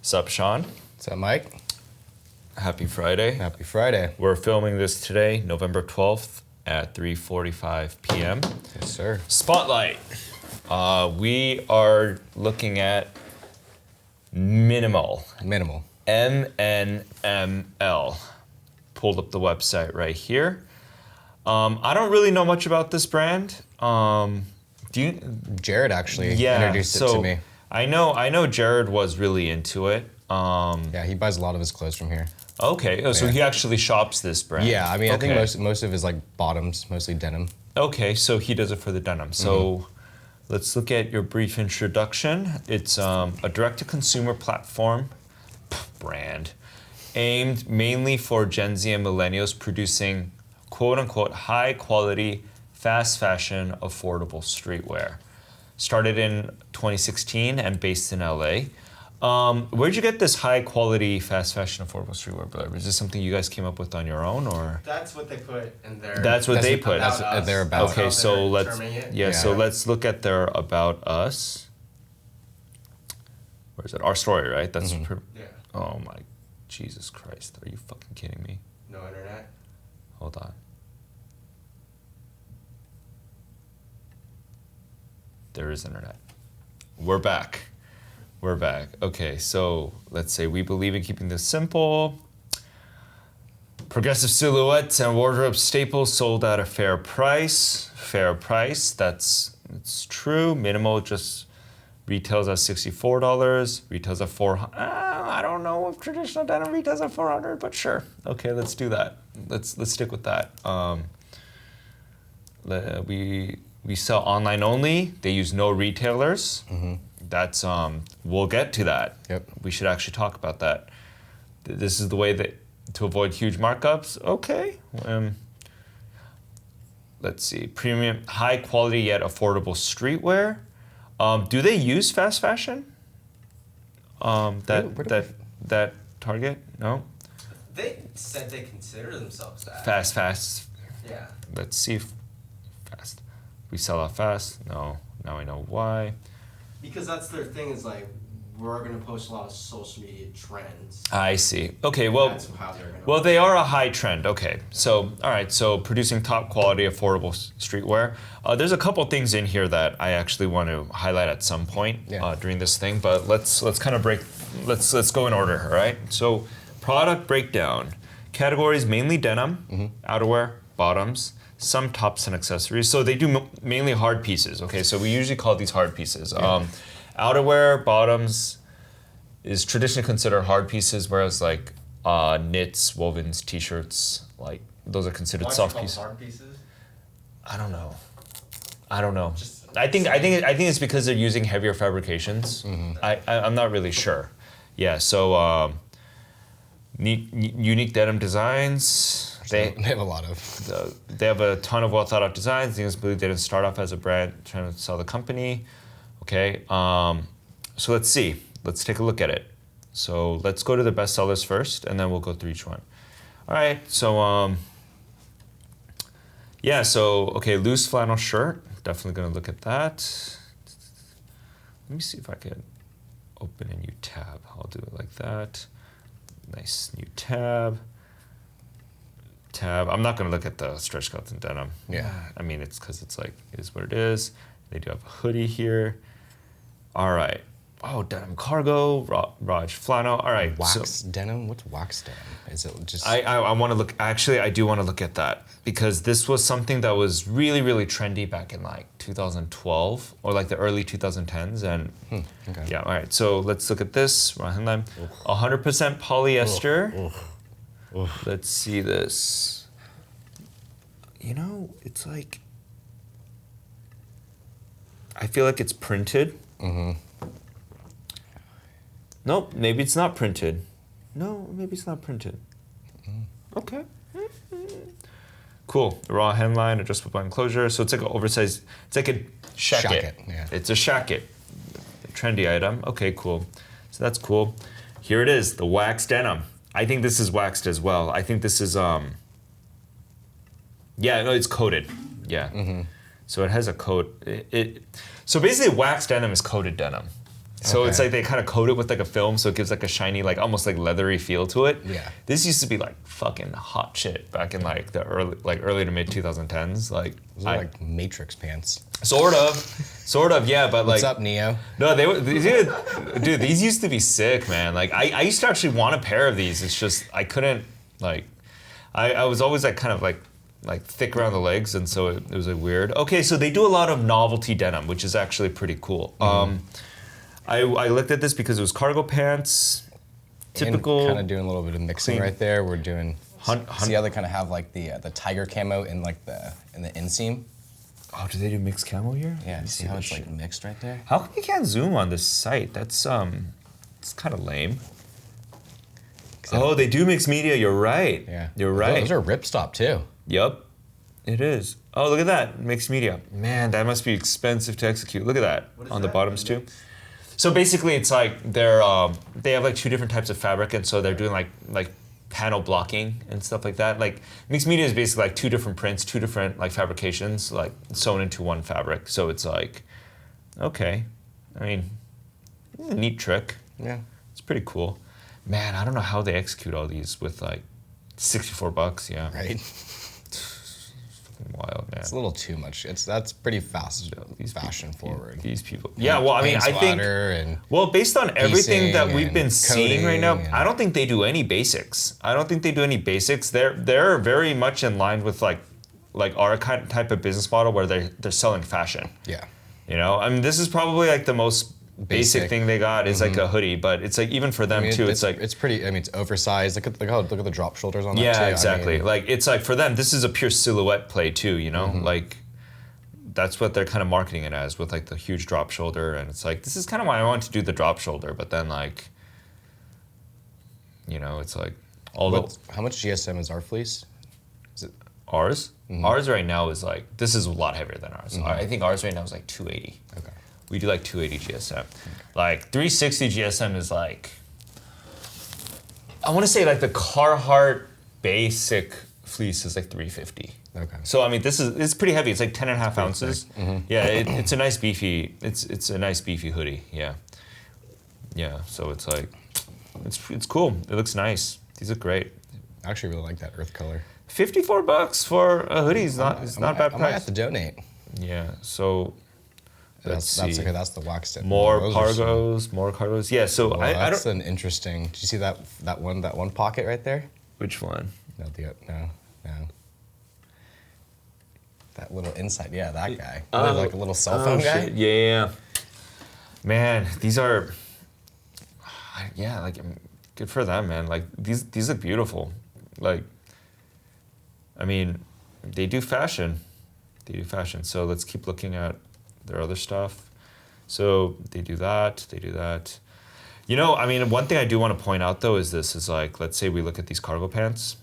Sup, Sean? What's up, Mike? Happy Friday. Happy Friday. We're filming this today, November 12th at 3:45 p.m. Yes, sir. Spotlight. We are looking at Minimal. MNML. Pulled up the website right here. I don't really know much about this brand. Do you? Jared actually introduced it to me. I know Jared was really into it. Yeah, he buys a lot of his clothes from here. Okay, so he actually shops this brand. Yeah, I mean, I think most of his like bottoms, mostly denim. Okay, so he does it for the denim. So let's look at your brief introduction. It's a direct-to-consumer platform brand aimed mainly for Gen Z and millennials, producing quote-unquote high-quality, fast fashion, affordable streetwear. Started in 2016 and based in LA. Where'd you get this high-quality, fast fashion, affordable streetwear, Blair? Is this something you guys came up with on your own, or? That's what they put in their. That's what they put. That's what they're about. Okay, so let's so let's look at their about us. Where is it? Our story, right? That's Yeah. oh my, Jesus Christ! Are you fucking kidding me? No internet. Hold on. There is internet. We're back. We're back. Okay, so let's say we believe in keeping this simple. Progressive silhouettes and wardrobe staples sold at a fair price. Fair price, it's true. Minimal just retails at $64. Retails at $400. I don't know if traditional denim retails at $400, but sure. Okay, let's do that. Let's stick with that. We sell online only. They use no retailers. That's we'll get to that. Yep. We should actually talk about that. This is the way that to avoid huge markups. Okay. Let's see. Premium, high quality yet affordable streetwear. Do they use fast fashion? That Target? No. They said they consider themselves that. Fast. Yeah. Let's see. Fast. We sell out fast. No. Now I know why. Because that's their thing, is like, we're going to post a lot of social media trends. I see. Okay, well, That's how they're gonna well, they are a high trend. Okay, so all right, so producing top quality, affordable streetwear. There's a couple things in here that I actually want to highlight at some point during this thing, but let's kind of let's go in order. All right. So product breakdown: categories mainly denim, outerwear, bottoms. Some tops and accessories. So they do mainly hard pieces. Okay, so we usually call these hard pieces. Outerwear, bottoms is traditionally considered hard pieces, whereas like knits, wovens, t-shirts, like those are considered soft pieces. Hard pieces? I don't know. I think it's because they're using heavier fabrications. I'm not really sure. Yeah. So unique denim designs. They have a lot of. They have a ton of well thought out designs. Things believe they didn't start off as a brand trying to sell the company. Okay, so let's see. Let's take a look at it. So let's go to the best sellers first, and then we'll go through each one. All right. So okay, loose flannel shirt. Definitely gonna look at that. Let me see if I can open a new tab. I'll do it like that. Nice new tab. I'm not going to look at the stretch cuts and denim. Yeah. I mean, it's because it's like, it is what it is. They do have a hoodie here. All right. Oh, Denim Cargo, Raj flannel. All right. Wax denim? What's wax denim? Is it just... I want to look, actually, I do want to look at that because this was something that was really, really trendy back in like 2012 or like the early 2010s. And okay. Yeah, all right. So let's look at this. 100% polyester. Let's see this. You know, it's like, I feel like it's printed. Nope, maybe it's not printed. No, maybe it's not printed. Okay. Cool. Raw hemline, adjustable button closure. So it's like an oversized, it's like a shacket. Yeah. It's a shacket. A trendy item. Okay, cool. So that's cool. Here it is, the wax denim. I think this is waxed as well. I think this is, yeah, no, it's coated. Yeah. So it has a coat. So basically, waxed denim is coated denim. So it's Okay. like they kind of coat it with like a film, so it gives like a shiny, like almost like leathery feel to it. Yeah. This used to be like fucking hot shit back in like the early to mid 2010s. Like, Those are like Matrix pants. sort of, yeah. But What's like, up, Neo? no, dude, these used to be sick, man. Like, I used to actually want a pair of these. It's just I couldn't like, I was always like kind of like thick around the legs, and so it was like weird. Okay, so they do a lot of novelty denim, which is actually pretty cool. I looked at this because it was cargo pants, typical. Kind of doing a little bit of mixing clean. right there. We're doing. Hun- See how they kind of have like the tiger camo in like the inseam. Oh, do they do mixed camo here? Yeah. Let me See how that it's shit. like mixed right there. How come you can't zoom on this site? That's it's kind of lame. Oh, they do mixed media. You're right. Yeah. You're right. Those are ripstop too. Yep, it is. Oh, look at that mixed media. Man, that must be expensive to execute. Look at that What is on the that? bottoms too. So basically, it's like they have like two different types of fabric, and so they're doing like panel blocking and stuff like that. Like mixed media is basically like two different prints, two different like fabrications, like sewn into one fabric. So it's like, okay, I mean, it's a neat trick. Yeah. It's pretty cool. Man, I don't know how they execute all these with like $64. Yeah, Right. wild, man. It's a little too much. That's pretty fast, These fashion people- forward. These people. Yeah, well, I mean, I think. And Well, based on everything that piecing we've been and seeing right now, coding and- I don't think they do any basics. I don't think they do any basics. They're very much in line with like our kind type of business model where they're selling fashion. yeah. You know, I mean, this is probably like the most basic Basic. thing they got is like a hoodie, but it's like even for them I mean, too, it's like. it's pretty. I mean, it's oversized. Look at the drop shoulders on that too. Yeah, I exactly. mean, Like it's like for them, this is a pure silhouette play too. You know, like that's what they're kind of marketing it as with like the huge drop shoulder, and it's like this is kind of why I want to do the drop shoulder, but then like, you know, it's like how much GSM is our fleece? Is it ours. Ours right now is like this is a lot heavier than ours. I think ours right now is like 280. okay? We do like 280 GSM. Like 360 GSM is like, I want to say like the Carhartt basic fleece is like 350. Okay. So I mean, it's pretty heavy. It's like 10 and a half ounces. Yeah, it's a nice beefy. It's a nice beefy hoodie. Yeah. Yeah. So it's like, it's cool. It looks nice. These look great. I actually really like that earth color. $54 for a hoodie is not a bad I might have price. to donate. Yeah. So let's That's see. okay. That's the wax tip. More Those are some- cargos. Yeah. So Well, I that's don't. an interesting. Do you see that one pocket right there? Which one? No. That little inside. Yeah, that guy. Like a little cell phone guy. Shit. Yeah. Man, these are. Yeah, like good for them, man. Like these look beautiful. Like, I mean, they do fashion. They do fashion. So let's keep looking at their other stuff. So they do that. They do that. You know, I mean, one thing I do want to point out though is this is like, let's say we look at these cargo pants,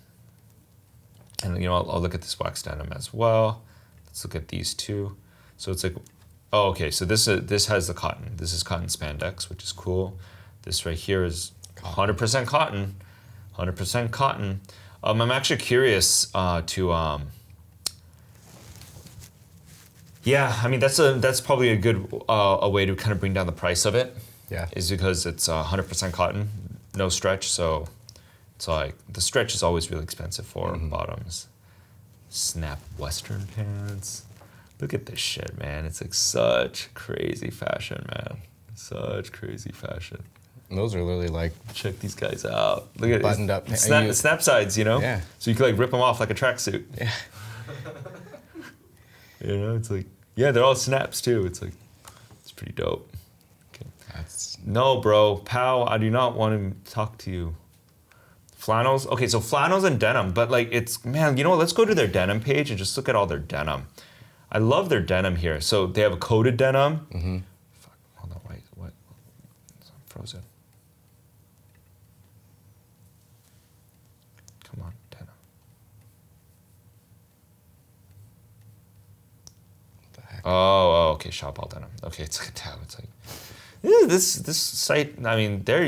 and you know, I'll look at this wax denim as well. Let's look at these two. So it's like, oh, okay. So this has the cotton. This is cotton spandex, which is cool. This right here is 100% cotton. 100% cotton. I'm actually curious to. Yeah, I mean that's probably a good a way to kind of bring down the price of it. Yeah. Is because it's 100% cotton, no stretch. So it's like the stretch is always really expensive for bottoms. Snap Western pants. Look at this shit, man. It's like such crazy fashion, man. Such crazy fashion. And those are literally like Check these guys out. Look at Buttoned up. It's Are you- snap sides, you know? Yeah. So you can like rip them off like a tracksuit. yeah. You know, it's like, yeah, they're all snaps too. It's like, it's pretty dope. Okay. That's No, bro. Pal, I do not want to talk to you. Flannels? Okay, so flannels and denim, but like it's, man, you know what? Let's go to their denim page and just look at all their denim. I love their denim here. So they have a coated denim. Fuck, hold on, wait, what? I'm frozen. Come on, denim. what the heck. Oh, okay, shop all denim. Okay, it's like a tab. It's like this site. I mean, their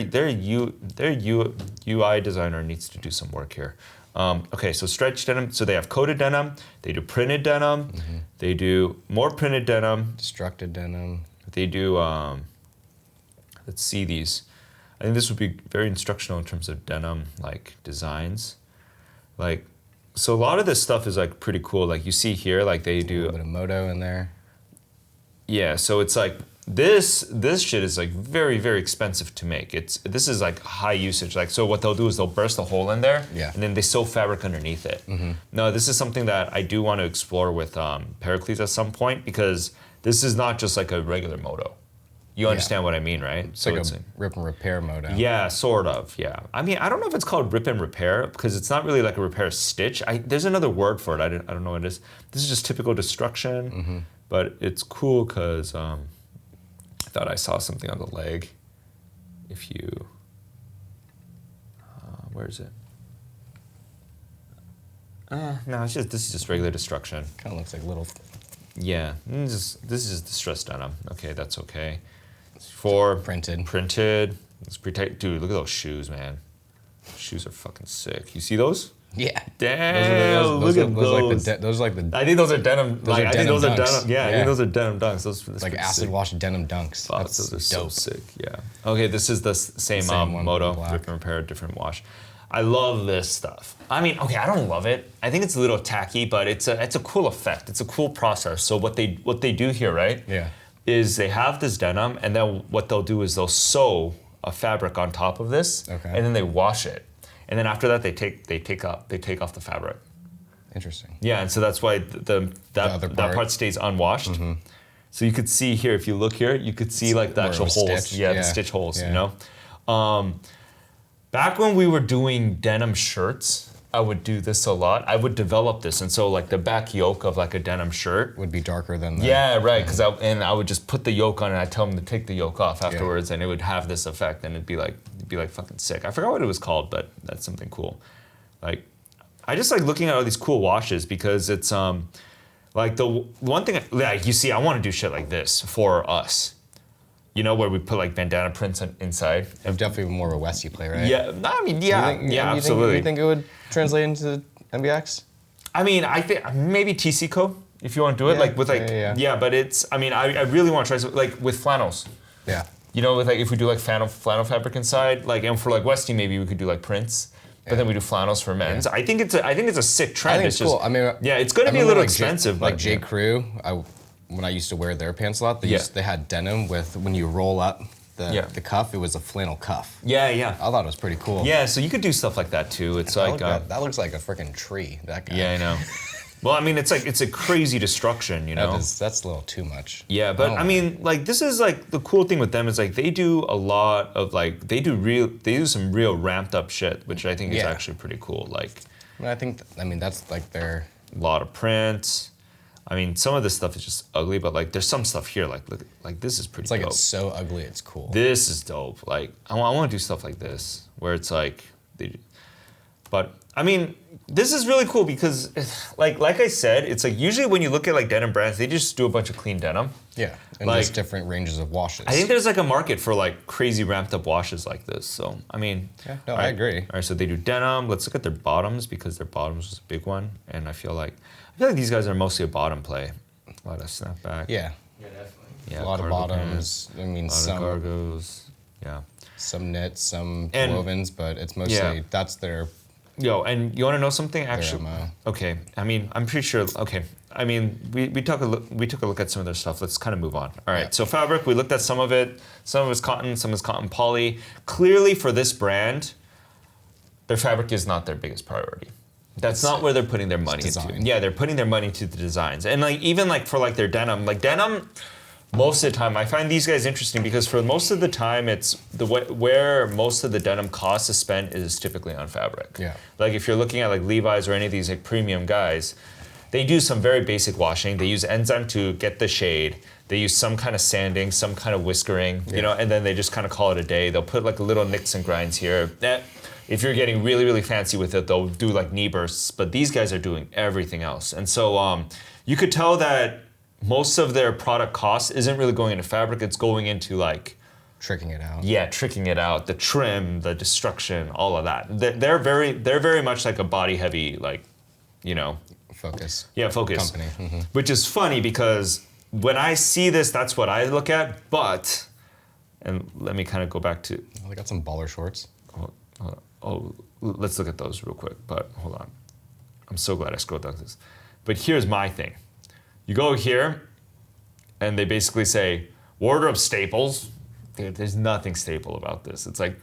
UI designer needs to do some work here. Okay, so stretch denim. So they have coated denim. They do printed denim. They do more printed denim. Destructed denim. They do let's see these. I think this would be very instructional in terms of denim like designs. Like, so a lot of this stuff is like pretty cool. Like you see here, like they do A little bit of moto in there. Yeah, so it's like this shit is like very, very expensive to make. This is like high usage. Like, so what they'll do is they'll burst a hole in there, Yeah. and then they sew fabric underneath it. No, this is something that I do want to explore with Pericles at some point, because this is not just like a regular moto. You understand what I mean, right? It's like a rip and repair moto. Yeah, sort of, yeah. I mean, I don't know if it's called rip and repair, because it's not really like a repair stitch. There's another word for it, I don't know what it is. This is just typical destruction, but it's cool because I thought I saw something on the leg. If you, where is it? No, this is just regular destruction. Kind of looks like little. Yeah, this is just distressed denim. Okay, that's okay. For Printed. It's pretty tight. Dude, look at those shoes, man. Shoes are fucking sick. You see those? Yeah. Damn, look at those. Those are like the. I think those are denim. I think those are dunks. denim. Yeah, I think those are denim dunks. Those Like acid wash denim dunks. Fuck, That's those are dope. so sick. Yeah. Okay, this is the same one, moto, black. rip and repair, different wash. I love this stuff. I mean, okay, I don't love it. I think it's a little tacky, but it's a cool effect. It's a cool process. So what they do here, right? Yeah. Is they have this denim, and then what they'll do is they'll sew a fabric on top of this, Okay. and then they wash it, and then after that they take off the fabric. Interesting. Yeah, and so that's why that part stays unwashed. So you could see here, if you look here, you could see like the more of actual a holes. stitch. Yeah, the stitch holes. Yeah. You know. Back when we were doing denim shirts, I would do this a lot. I would develop this, and so like the back yoke of like a denim shirt Would be darker than the. yeah, right. Because I would just put the yoke on, and I'd tell them to take the yoke off afterwards, and it would have this effect, and it'd be like fucking sick. I forgot what it was called, but that's something cool. Like, I just like looking at all these cool washes because it's like the one thing like you see, I want to do shit like this for us. You know, where we put like bandana prints inside. It's definitely more of a Westy play, right? Yeah, I mean, yeah, absolutely. You think it would translate into MBX? I mean, I think maybe TC Co. If you want to do it, like with like yeah, but it's. I mean, I really want to try some, like with flannels. Yeah. You know, with like if we do like flannel fabric inside, like, and for like Westy maybe we could do like prints, but then we do flannels for men's. I think it's a sick trend. I think it's cool. just, I mean, yeah, it's going to be a little expensive. Like but, J. Crew, when I used to wear their pants a lot, they had denim with when you roll up the cuff, it was a flannel cuff. Yeah, yeah. I thought it was pretty cool. Yeah, so you could do stuff like that too. It's like that looks like a freaking tree. That guy. Yeah, I know. Well, I mean, it's a crazy destruction, you know. That's a little too much. Yeah, but I mean, like this is like the cool thing with them is like they do a lot of like they do some real ramped up shit, which I think is actually pretty cool. Like, I think that's like their a lot of prints. I mean, some of this stuff is just ugly, but like there's some stuff here like look, like this is pretty. It's like dope. It's so ugly, it's cool. This is dope. Like I want to do stuff like this where it's like but I mean, this is really cool because like I said, it's like usually when you look at like denim brands, they just do a bunch of clean denim. Yeah, and like, just different ranges of washes. I think there's like a market for like crazy ramped up washes like this. So I mean, I agree. All right, so they do denim. Let's look at their bottoms because their bottoms was a big one, and I feel like these guys are mostly a bottom play. A lot of snapback. Yeah. Yeah, definitely. Yeah, A lot of bottoms. I mean, Some cargos. Yeah. Some knits, some wovens, but it's mostly that's their. Yo, and you want to know something? Actually, MO. okay. I mean, I'm pretty sure. Okay, I mean, we took a look at some of their stuff. Let's kind of move on. All right. So fabric, we looked at some of it. Some of it's cotton. Some is cotton poly. Clearly, for this brand, their fabric is not their biggest priority. That's not where they're putting their money into. Yeah, they're putting their money into the designs, and like even like for like their denim, most of the time, I find these guys interesting because for most of the time, it's where most of the denim cost is spent is typically on fabric. Yeah. Like if you're looking at like Levi's or any of these like premium guys, they do some very basic washing. They use enzyme to get the shade. They use some kind of sanding, some kind of whiskering, you know, and then they just kind of call it a day. They'll put like little nicks and grinds here. If you're getting really, really fancy with it, they'll do like knee bursts. But these guys are doing everything else, and so you could tell that. Most of their product cost isn't really going into fabric, it's going into like... Tricking it out. Yeah, tricking it out, the trim, the destruction, all of that. They're very much like a body heavy, like, you know... Focus. Yeah, focus. Company. Mm-hmm. Which is funny because when I see this, that's what I look at, but... And let me kind of go back to. Oh, they got some baller shorts. Let's look at those real quick. But hold on. I'm so glad I scrolled down this. But here's my thing. You go here, and they basically say wardrobe staples. Dude, there's nothing staple about this. It's like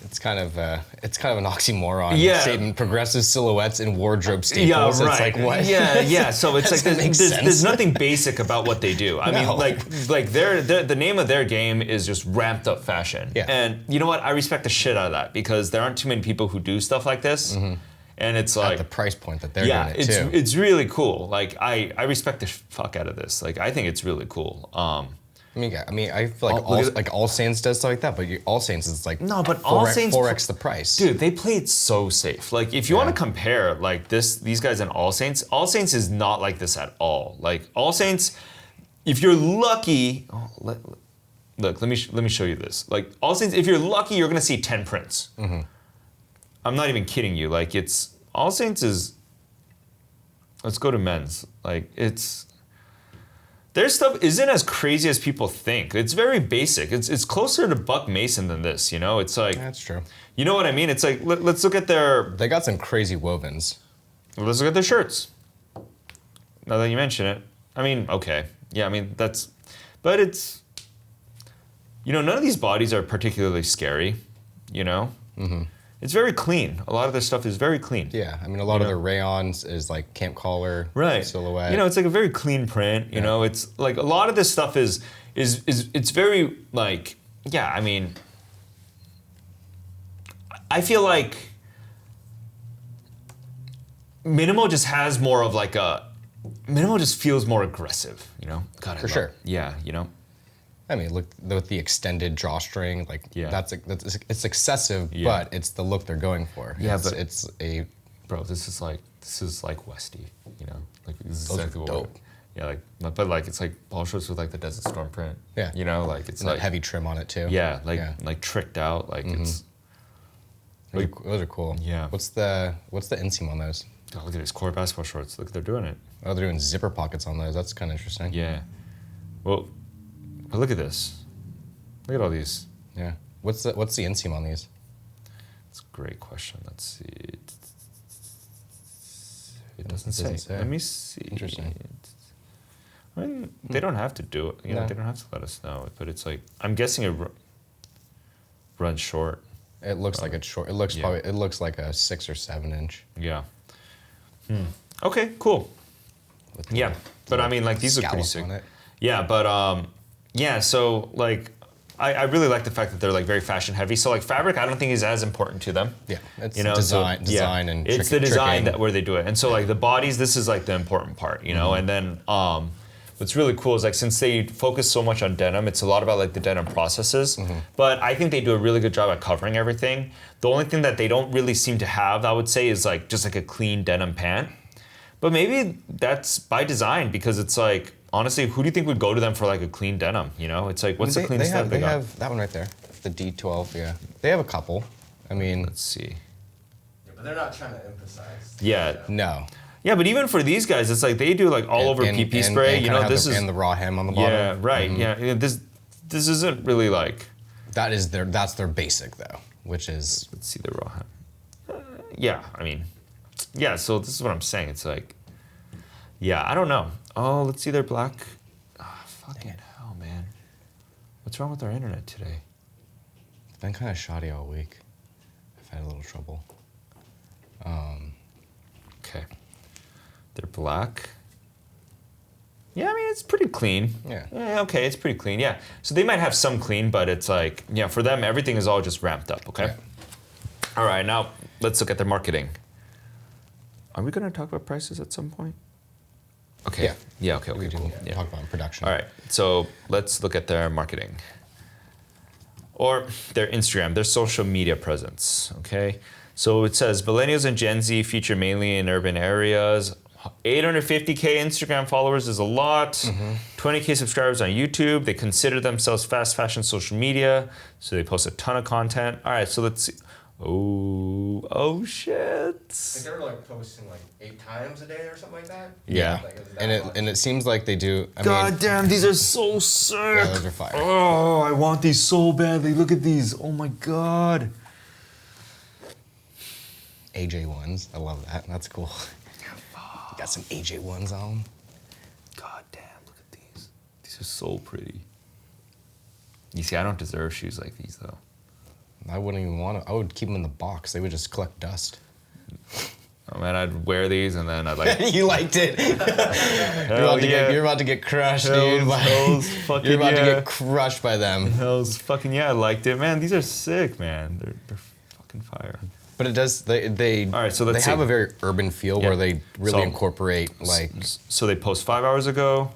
It's kind of an oxymoron. Yeah. Stating progressive silhouettes and wardrobe staples. Yeah, It's right. like what? Yeah. So it's like there's nothing basic about what they do. I mean, No. like the name of their game is just ramped up fashion. Yeah. And you know what? I respect the shit out of that because there aren't too many people who do stuff like this. And it's like At the price point that they're yeah, doing it too. it's really cool. Like I respect the fuck out of this. Like I think it's really cool. I mean, I feel like All Saints does stuff like that, but All Saints is like No, but All Saints 4x the price. Dude, they play it so safe. Like if you want to compare like these guys and All Saints is not like this at all. Like All Saints, if you're lucky, let me show you this. Like All Saints, if you're lucky, you're gonna see 10 prints. I'm not even kidding you. Like it's All Saints is. Let's go to men's. Like it's. Their stuff isn't as crazy as people think. It's very basic. It's closer to Buck Mason than this, you know? It's like... That's true. You know what I mean? It's like, let's look at their... They got some crazy wovens. Let's look at their shirts. Now that you mention it. I mean, okay. Yeah, I mean, that's... But it's... You know, none of these bodies are particularly scary, you know? It's very clean. A lot of their stuff is very clean. Yeah, I mean, a lot of their rayons is like camp collar silhouette. You know, it's like a very clean print. You know, it's like a lot of this stuff is it's very like, yeah, I mean, I feel like Minimal just has more of like Minimal just feels more aggressive, you know? God, For sure. Yeah, you know? I mean, look with the extended drawstring, like that's it's excessive, but it's the look they're going for. Yeah, but bro, this is like Westy, you know, like this is Those are exactly what. dope. Yeah, like but like it's like ball shorts with like the Desert Storm print. Yeah, you know, like it's and like that heavy trim on it too. Yeah, like tricked out, like it's. Those are cool. Yeah. What's the Inseam on those? Oh, look at these core basketball shorts. Look, they're doing it. Oh, they're doing zipper pockets on those. That's kind of interesting. Yeah. Well, but look at this. Look at all these. Yeah. What's the inseam on these? That's a great question. Let's see. It doesn't say. Let me see. Interesting. I mean, they don't have to do it. You know, they don't have to let us know. But it's like I'm guessing it runs short. It looks like it's short. It looks it looks like a 6 or 7 inch. Yeah. Okay. Cool. Yeah, but I mean, like these look pretty sick. Yeah, but yeah. So like, I really like the fact that they're like very fashion heavy. So like fabric, I don't think is as important to them. Yeah, it's design and it's the design that where they do it. And so like the bodies, this is like the important part, you know. And then what's really cool is like since they focus so much on denim, it's a lot about like the denim processes. But I think they do a really good job at covering everything. The only thing that they don't really seem to have, I would say, is like just like a clean denim pant. But maybe that's by design because it's like, honestly, who do you think would go to them for like a clean denim? You know, it's like, what's the cleanest denim they got? They have that one right there, the D12. Yeah, they have a couple. I mean, let's see. Yeah, but they're not trying to emphasize. Yeah. No. Yeah, but even for these guys, it's like they do like all over PP spray. And you know, this is and the raw hem on the bottom. Yeah, right. Yeah, this isn't really like. That's their basic though, which is. Let's see the raw hem. Yeah, I mean, yeah. So this is what I'm saying. It's like, yeah, I don't know. Oh, let's see their black. Oh, fucking hell, man. What's wrong with our internet today? It's been kind of shoddy all week. I've had a little trouble. Okay. They're black. Yeah, I mean, it's pretty clean. Yeah. Okay, it's pretty clean, yeah. So they might have some clean, but it's like, yeah, for them, everything is all just ramped up, okay? Yeah. All right, now let's look at their marketing. Are we going to talk about prices at some point? Okay. Yeah. Yeah, okay, We cool. can talk about production. All right, so let's look at their marketing. Or their Instagram, their social media presence, okay? So it says, millennials and Gen Z feature mainly in urban areas. 850K Instagram followers is a lot. 20K subscribers on YouTube. They consider themselves fast fashion social media, so they post a ton of content. All right, so let's see. Oh shit. Like they were like posting like 8 times a day or something like that. Yeah, Like, it was that much. and it seems like they do. I God mean, damn, these are so sick. yeah, those are fire. Oh, I want these so badly. Look at these. Oh my god. AJ ones, I love that. That's cool. You got some AJ ones on. God damn, look at these. These are so pretty. You see, I don't deserve shoes like these though. I wouldn't even want to. I would keep them in the box. They would just collect dust. Oh man, I'd wear these and then I'd like. You liked it. You're about to get crushed, dude. Fucking You're about to get crushed by them. Hells fucking yeah, I liked it, man. These are sick, man. They're fucking fire. But it does. They All right, so let's they have see. a very urban feel where they really incorporate like. So they post 5 hours ago,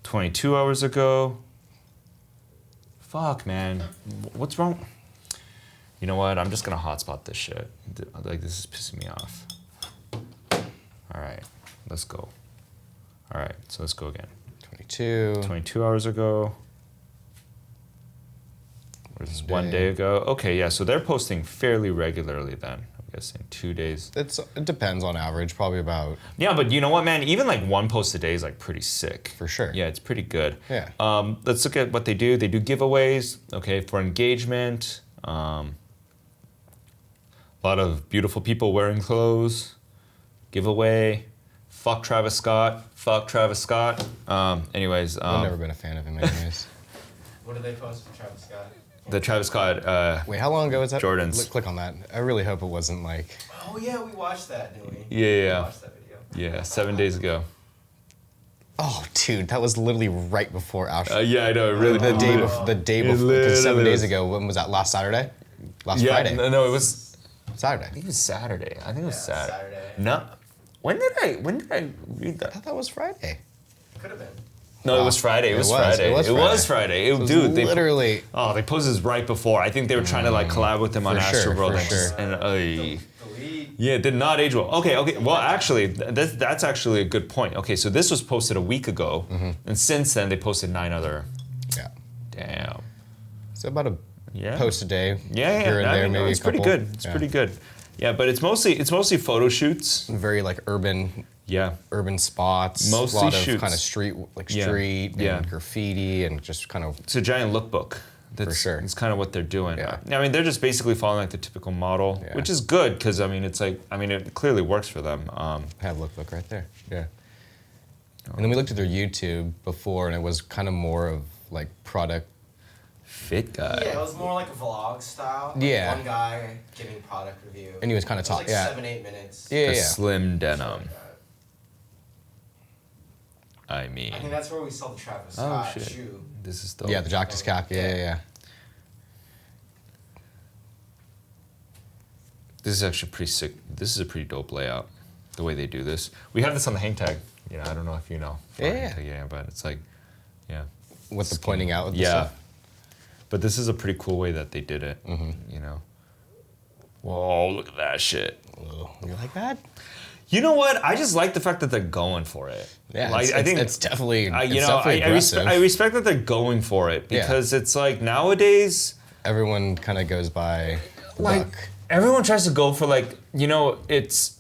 22 hours ago. Fuck, man. What's wrong? You know what? I'm just gonna hotspot this shit. Like, this is pissing me off. All right, let's go. All right, so let's go again. 22. 22 hours ago. Or is this 1 day ago? Okay, yeah, so they're posting fairly regularly then. I'm guessing 2 days. It depends on average, probably about. Yeah, but you know what, man? Even like one post a day is like pretty sick. For sure. Yeah, it's pretty good. Yeah. Let's look at what they do. They do giveaways, okay, for engagement. A lot of beautiful people wearing clothes. Giveaway. Fuck Travis Scott. Fuck Travis Scott. Anyways. I've never been a fan of him anyways. What did they post for Travis Scott? The Travis Scott. Wait, how long ago was that? Jordans. Click on that. I really hope it wasn't like. Oh yeah, we watched that, didn't we? Yeah. We watched that video. Yeah, 7 days ago. Oh, dude, that was literally right before Auschwitz. Yeah, I know. It really. The day before. Because 7 days ago. When was that? Last Saturday? Last Friday? No, it was. Saturday. I think it was Saturday. I think it was Saturday. Saturday. No. When did I read I that? thought that was Friday. Could have been. No, it was Friday. It was Friday. It was Dude, literally. they posted this right before. I think they were trying to like collab with them on Astroworld. And The lead. yeah, it did not age well. Okay. Well, actually, that's actually a good point. Okay, so this was posted a week ago, and since then they posted 9 other. Yeah. Damn. So about a Yeah. post a day. Yeah. Here and there, maybe it's a couple. pretty good. It's pretty good. Yeah, but it's mostly photo shoots. Very like urban. Yeah. Urban spots. Mostly a lot shoots. of kind of street and graffiti and just kind of. It's a giant lookbook. For sure. It's kind of what they're doing. Yeah. I mean, they're just basically following like the typical model, which is good because I mean, it clearly works for them. I have lookbook right there. Yeah. And then we looked at their YouTube before, and it was kind of more of like product. Fit guy. Yeah, it was more like a vlog style. Like Yeah. One guy giving product review. And he was kind of It was talking. like Yeah. 7-8 minutes. The Yeah. slim denim. I I mean, think that's where we saw the Travis oh Scott shit, shoe. this is dope. Yeah, the Jockeys cap. Yeah. This is actually pretty sick. This is a pretty dope layout. The way they do this. We have this on the hang tag. I don't know if you know. Yeah. But it's like, yeah. With the pointing out. With the Yeah. stuff. But this is a pretty cool way that they did it. You know. Whoa! Look at that shit. Whoa. You like that? You know what? I just like the fact that they're going for it. Yeah, like, I think it's definitely. I aggressive. respect that they're going for it because it's like nowadays, Everyone kind of goes by. like Buck. everyone tries to go for like it's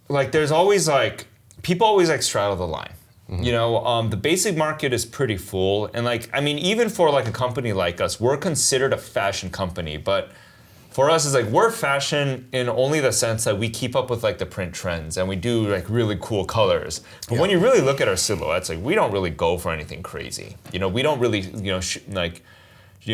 like there's always like people always like straddle the line. The basic market is pretty full, and like I mean even for like a company like us, we're considered a fashion company, but for us, it's like we're fashion in only the sense that we keep up with like the print trends and we do like really cool colors. But when you really look at our silhouettes, like we don't really go for anything crazy. We don't really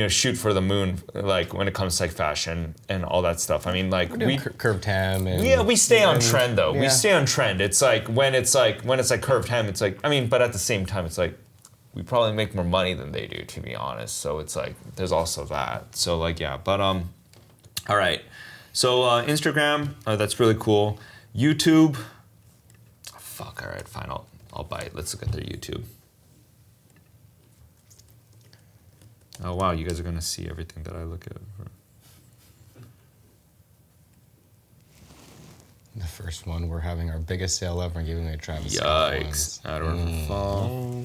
shoot for the moon like when it comes to like fashion and all that stuff. I mean like we curved hem. And, we stay on trend though. Yeah. We stay on trend. It's like when it's like curved hem. It's like I mean, but at the same time, it's like we probably make more money than they do, to be honest. So it's like there's also that. So like yeah, but all right. So Instagram, that's really cool. YouTube, fuck. All right, fine. I'll buy it. Let's look at their YouTube. Oh wow, you guys are gonna see everything that I look at. The first one, we're having our biggest sale ever and giving away Travis Scott Yikes! ones. Out of fall.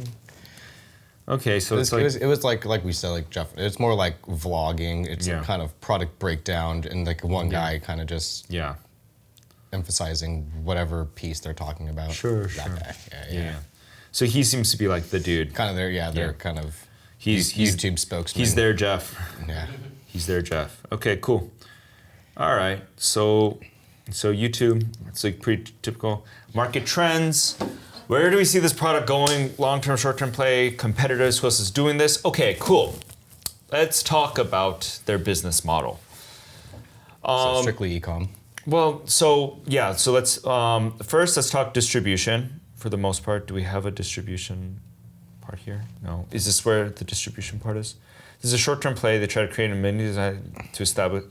Okay, so it was like we said, like Jeff. It's more like vlogging. It's a kind of product breakdown, and like one guy kind of just emphasizing whatever piece they're talking about. Sure. Guy. Yeah. So he seems to be like the dude. Kind of they're kind of he's YouTube spokesman. He's their Jeff. Yeah. He's their Jeff. Okay, cool. All right. So YouTube, it's like pretty typical. Market trends. Where do we see this product going? Long-term, short-term play, competitors, who else is doing this? Okay, cool. Let's talk about their business model. So strictly e-com. Well, so let's first let's talk distribution. For the most part, do we have a distribution part here? No. Is this where the distribution part is? This is a short-term play. They try to create a mini design to establish.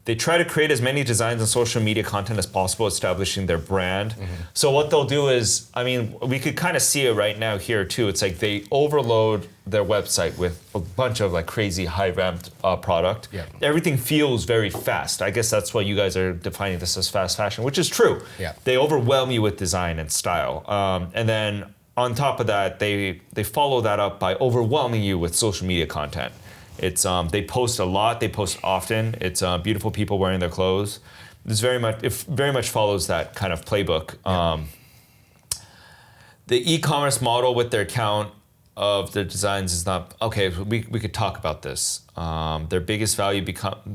They try to create as many designs and social media content as possible, establishing their brand. So what they'll do is, I mean, we could kind of see it right now here too. It's like they overload their website with a bunch of like crazy high-ramped product. Yeah. Everything feels very fast. I guess that's why you guys are defining this as fast fashion, which is true. Yeah. They overwhelm you with design and style. And then on top of that, they follow that up by overwhelming you with social media content. It's they post a lot. They post often. It's beautiful people wearing their clothes. It very much follows that kind of playbook. The e-commerce model with their count of their designs is not okay. We could talk about this. Their biggest value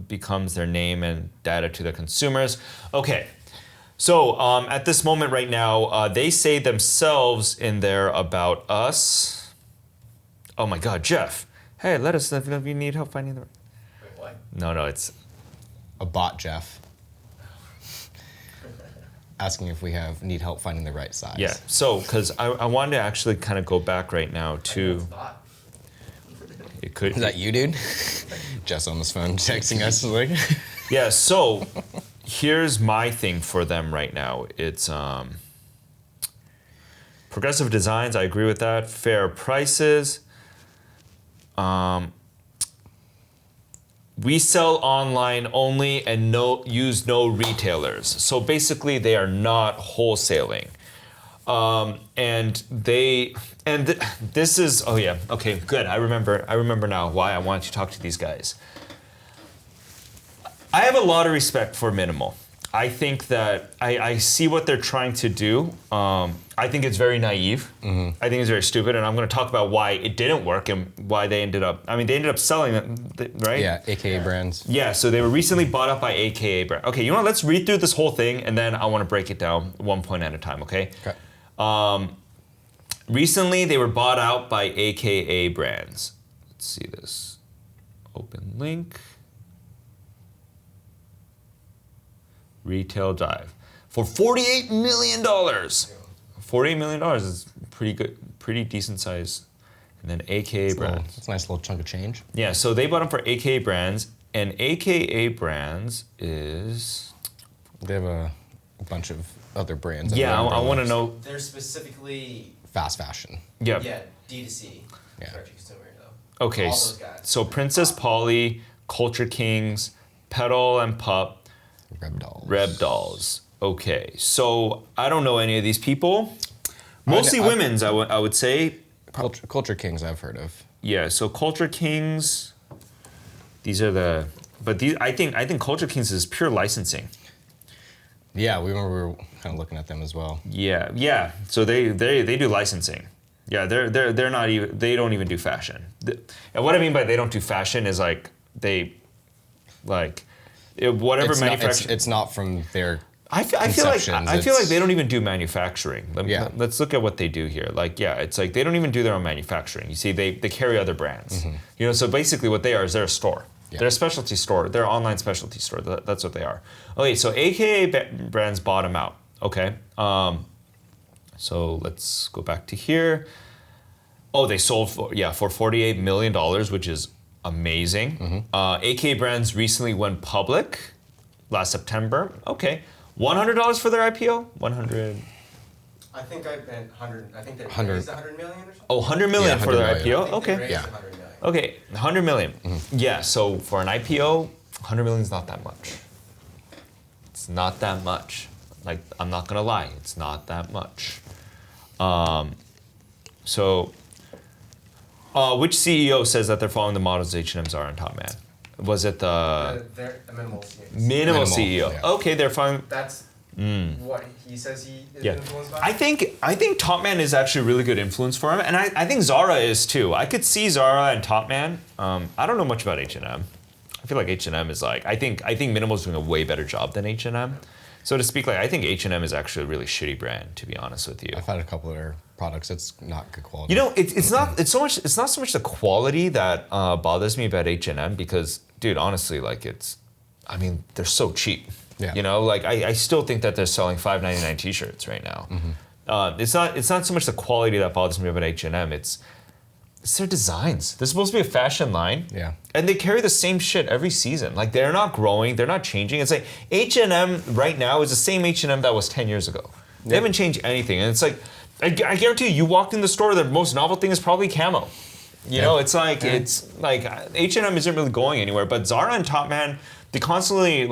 becomes their name and data to their consumers. Okay. So at this moment right now, they say themselves in their About Us. Oh my God, Jeff. Hey, let us know if you need help finding the right. Wait, what? No, it's A bot, Jeff. Asking if we need help finding the right size. yeah. So because I wanted to actually kind of go back right now to it could Is that you, dude? Jeff's on his phone texting us like. yeah. So here's my thing for them right now. It's progressive designs. I agree with that. Fair prices. We sell online only and use no retailers. So basically, they are not wholesaling. This is okay, good. I remember now why I want to talk to these guys. I have a lot of respect for Minimal. I think that I see what they're trying to do. I think it's very naive. I think it's very stupid, and I'm going to talk about why it didn't work and why they ended up selling it, right? Yeah, AKA brands. Yeah, so they were recently bought up by AKA brand. Okay, you know what? Let's read through this whole thing, and then I want to break it down one point at a time, okay? Okay. Recently, they were bought out by AKA brands. Let's see this. Open link. Retail dive for $48 million. $48 million is pretty good, pretty decent size. And then AKA brands. That's a nice little chunk of change. Yeah, so they bought them for AKA brands, and AKA brands is. They have a bunch of other brands. Yeah, I want to know. They're specifically fast fashion. Yeah. Yeah, D2C. Yeah. Direct to consumer though. Okay, All those guys. so Princess Polly, Culture Kings, Petal and Pup. Reb Dolls. Okay, so I don't know any of these people. Mostly women's, I would say. Culture Kings I've heard of. Yeah, so Culture Kings. These are the, but these I think Culture Kings is pure licensing. Yeah, we were kind of looking at them as well. Yeah. So they do licensing. Yeah, they're not even, they don't even do fashion. And what I mean by they don't do fashion is like they like. Whatever manufacturing. It's not from their. I feel like they don't even do manufacturing. Let's look at what they do here. Like, yeah, it's like they don't even do their own manufacturing. You see, they carry other brands. You know, so basically what they are is they're a store. Yeah. They're a specialty store. They're an online specialty store. That's what they are. Okay, so AKA brands bottom out. Okay, so let's go back to here. Oh, they sold for $48 million, which is amazing. AKA brands recently went public last September. Okay, $100 for their IPO. 100. I think I meant 100. I think they 100. raised 100 million or something. Oh, 100 million for their million. IPO. Okay. Raised Yeah. 100 million. Okay, 100 million. Yeah. So for an IPO, 100 million is not that much. It's not that much. Like, I'm not gonna lie, it's not that much. So Which CEO says that they're following the models H&M, Zara, and Top Man? Was it They're the minimal CEO. Minimal CEO? Yeah. Okay, they're following. That's what he says he is Yeah, influenced by. I think Top Man is actually a really good influence for him, and I think Zara is too. I could see Zara and Top Man. I don't know much about H&M. I feel like H&M is like I think Minimal is doing a way better job than H&M. So to speak, like I think H&M is actually a really shitty brand, to be honest with you. I've had a couple of their products. It's not good quality. You know, it's not so much the quality that bothers me about H&M because, dude, honestly, like they're so cheap. Yeah. You know, like I still think that they're selling $5.99 t-shirts right now. It's not so much the quality that bothers me about H&M. It's their designs. They're supposed to be a fashion line. Yeah. And they carry the same shit every season. Like they're not growing, they're not changing. It's like H&M right now is the same H&M that was 10 years ago. They haven't changed anything. And it's like, I guarantee you walked in the store, the most novel thing is probably camo. You know, it's like H&M isn't really going anywhere, but Zara and Top Man, they constantly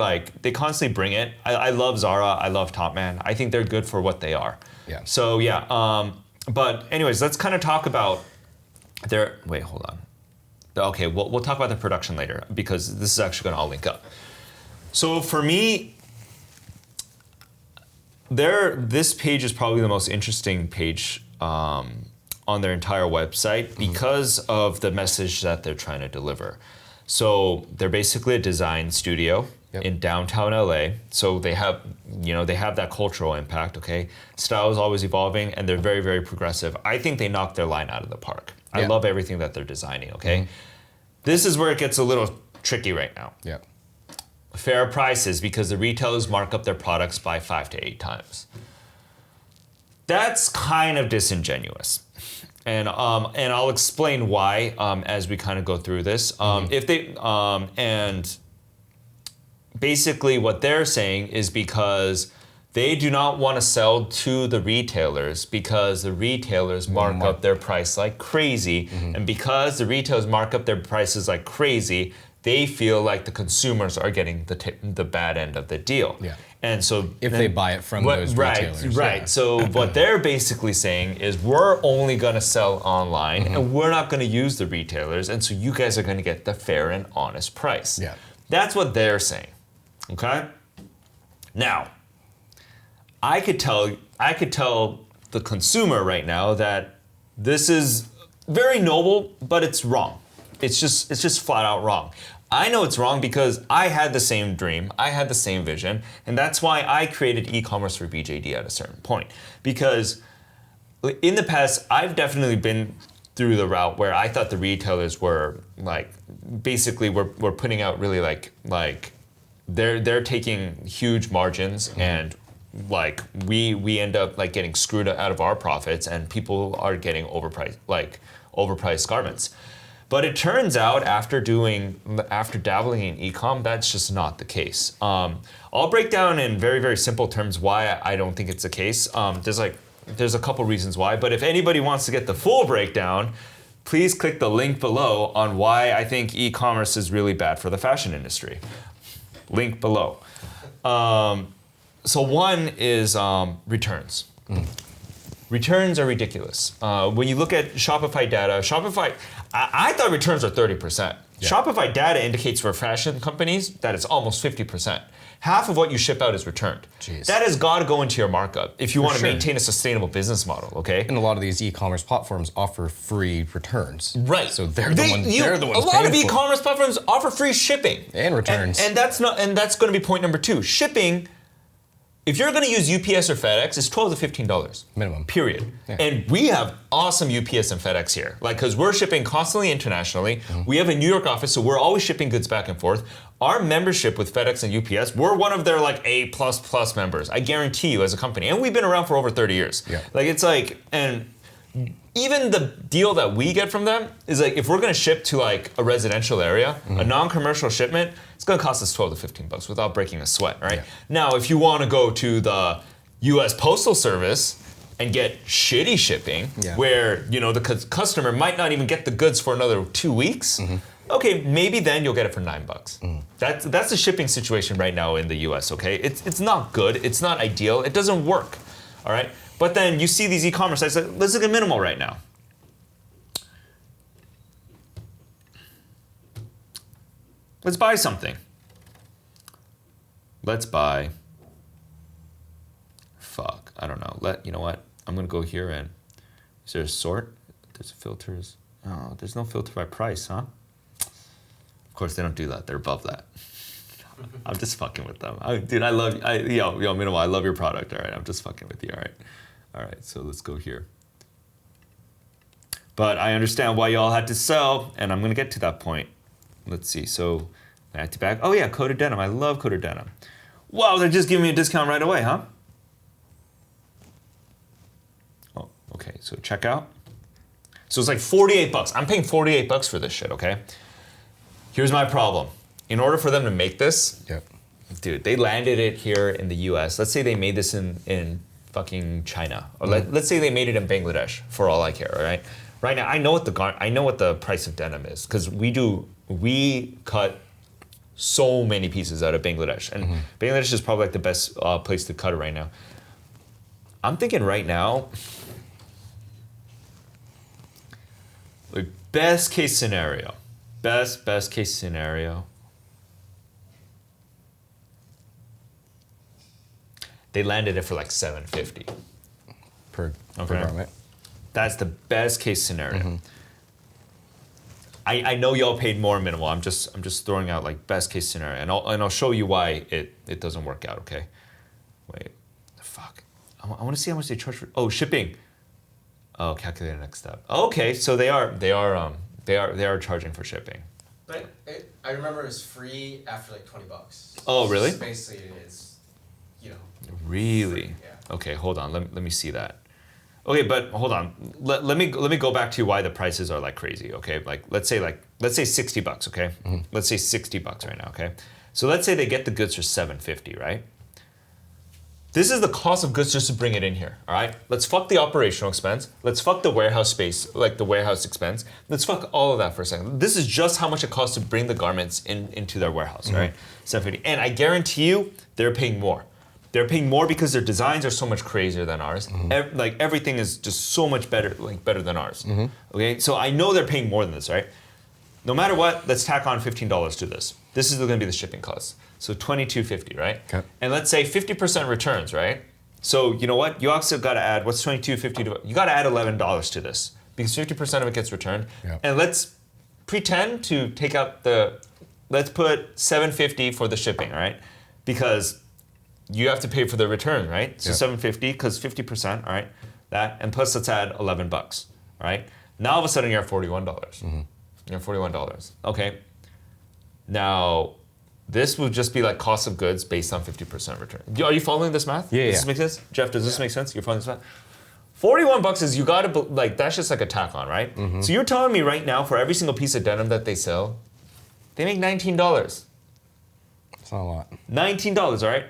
bring it. I love Zara, I love Top Man. I think they're good for what they are. Yeah. So yeah, but anyways, let's kind of talk about wait, hold on. Okay, we'll talk about the production later because this is actually going to all link up. So for me, this page is probably the most interesting page on their entire website because of the message that they're trying to deliver. So they're basically a design studio in downtown LA. So they have that cultural impact, okay? Style is always evolving and they're very, very progressive. I think they knocked their line out of the park. I love everything that they're designing, okay? This is where it gets a little tricky right now. Yeah. Fair prices because the retailers mark up their products by 5 to 8 times. That's kind of disingenuous. And I'll explain why as we kind of go through this. And basically what they're saying is because they do not want to sell to the retailers because the retailers mark up their price like crazy. And because the retailers mark up their prices like crazy, they feel like the consumers are getting the bad end of the deal. Yeah. And so if they buy it from those retailers. Right. Yeah. So what they're basically saying is we're only going to sell online and we're not going to use the retailers. And so you guys are going to get the fair and honest price. Yeah. That's what they're saying. Okay? Now, I could tell the consumer right now that this is very noble, but it's wrong. It's just flat out wrong. I know it's wrong because I had the same dream, I had the same vision, and that's why I created e-commerce for BJD at a certain point. Because in the past, I've definitely been through the route where I thought the retailers were basically were putting out really like they're taking huge margins and we end up getting screwed out of our profits and people are getting overpriced garments. But it turns out after dabbling in e-com, that's just not the case. I'll break down in very, very simple terms why I don't think it's the case. There's a couple reasons why, but if anybody wants to get the full breakdown, please click the link below on why I think e-commerce is really bad for the fashion industry. Link below. So one is returns. Returns are ridiculous. When you look at Shopify data, I thought returns are 30%. Yeah. Shopify data indicates for fashion companies that it's almost 50%. Half of what you ship out is returned. Jeez. That has got to go into your markup if you want to maintain a sustainable business model, okay? And a lot of these e-commerce platforms offer free returns. Right. So they're the ones A lot of e-commerce platforms offer free shipping. And returns. And that's going to be point number 2. Shipping, if you're going to use UPS or FedEx, it's $12 to $15 minimum. Period. Yeah. And we have awesome UPS and FedEx here, because we're shipping constantly internationally. We have a New York office, so we're always shipping goods back and forth. Our membership with FedEx and UPS, we're one of their A++ members. I guarantee you, as a company, and we've been around for over 30 years. Yeah. And even the deal that we get from them is if we're going to ship to a residential area, a non-commercial shipment, it's going to cost us $12 to $15 without breaking a sweat, right? Yeah. Now, if you want to go to the U.S. Postal Service and get shitty shipping, where the customer might not even get the goods for another 2 weeks, okay, maybe then you'll get it for $9. That's the shipping situation right now in the U.S. Okay, it's not good, it's not ideal, it doesn't work, all right. But then you see these e-commerce sites. Let's look at Minimal right now. Let's buy something. Let's buy. Fuck, I don't know. You know what? I'm gonna go here and is there a sort? There's filters. Oh, there's no filter by price, huh? Of course, they don't do that. They're above that. I'm just fucking with them. Dude, I love you. Yo, Minimal, I love your product. All right, I'm just fucking with you. All right. So let's go here. But I understand why y'all had to sell, and I'm gonna get to that point. Let's see. So add to bag. Oh yeah, coated denim. I love coated denim. Wow, they're just giving me a discount right away, huh? Oh, okay. So checkout. So it's like 48 bucks. I'm paying 48 bucks for this shit. Okay. Here's my problem. In order for them to make this, dude, they landed it here in the U.S. Let's say they made this in fucking China, or let's say they made it in Bangladesh. For all I care, all right. Right now, I know what the price of denim is because we cut so many pieces out of Bangladesh, and Bangladesh is probably like the best place to cut it right now. I'm thinking right now, like best case scenario, best case scenario. They landed it for like $750 per garment. That's the best case scenario. I know y'all paid more minimal. I'm just throwing out like best case scenario, and I'll show you why it doesn't work out. Okay, wait, fuck. I want to see how much they charge for shipping. Oh, calculate the next step. Okay, so they are charging for shipping. But I remember it was free after like $20. Oh, really? So basically, it's Really? Free, yeah. Okay, hold on. Let me see that. Okay, but hold on. Let me go back to why the prices are like crazy. Okay, like let's say $60. Okay, let's say $60 right now. Okay, so let's say they get the goods for $750, right? This is the cost of goods just to bring it in here. All right, let's fuck the operational expense. Let's fuck the warehouse space, like the warehouse expense. Let's fuck all of that for a second. This is just how much it costs to bring the garments into their warehouse, right? $750, and I guarantee you, they're paying more. They're paying more because their designs are so much crazier than ours. Like everything is just so much better than ours. Okay, so I know they're paying more than this, right? No matter what, let's tack on $15 to this. This is going to be the shipping cost. So $22.50, right? Okay. And let's say 50% returns, right? So you know what? You also got to add what's $22.50 to? You got to add $11 to this because 50% of it gets returned. Yep. And let's pretend to take out let's put $750 for the shipping, right? Because you have to pay for the return, right? So $750 because 50%, all right? That, and plus let's add $11, all right? Now all of a sudden you're at $41. You're at $41. Okay. Now, this would just be like cost of goods based on 50% return. Are you following this math? Yeah. Does this make sense? Jeff, does this make sense? You're following this math? $41 is you gotta, like, that's just like a tack on, right? So you're telling me right now for every single piece of denim that they sell, they make $19. It's not a lot. $19, all right?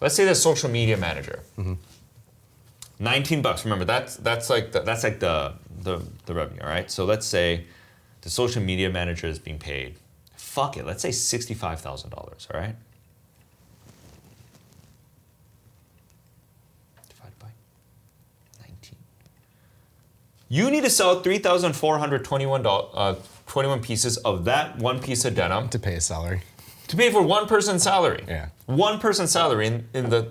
Let's say the social media manager. $19. Remember, that's like the revenue, all right? So let's say the social media manager is being paid. Fuck it, let's say $65,000, all right? Divided by 19. You need to sell 3,421 pieces of that one piece of denim To pay a salary. to pay for one person's salary. Yeah. One person's salary in their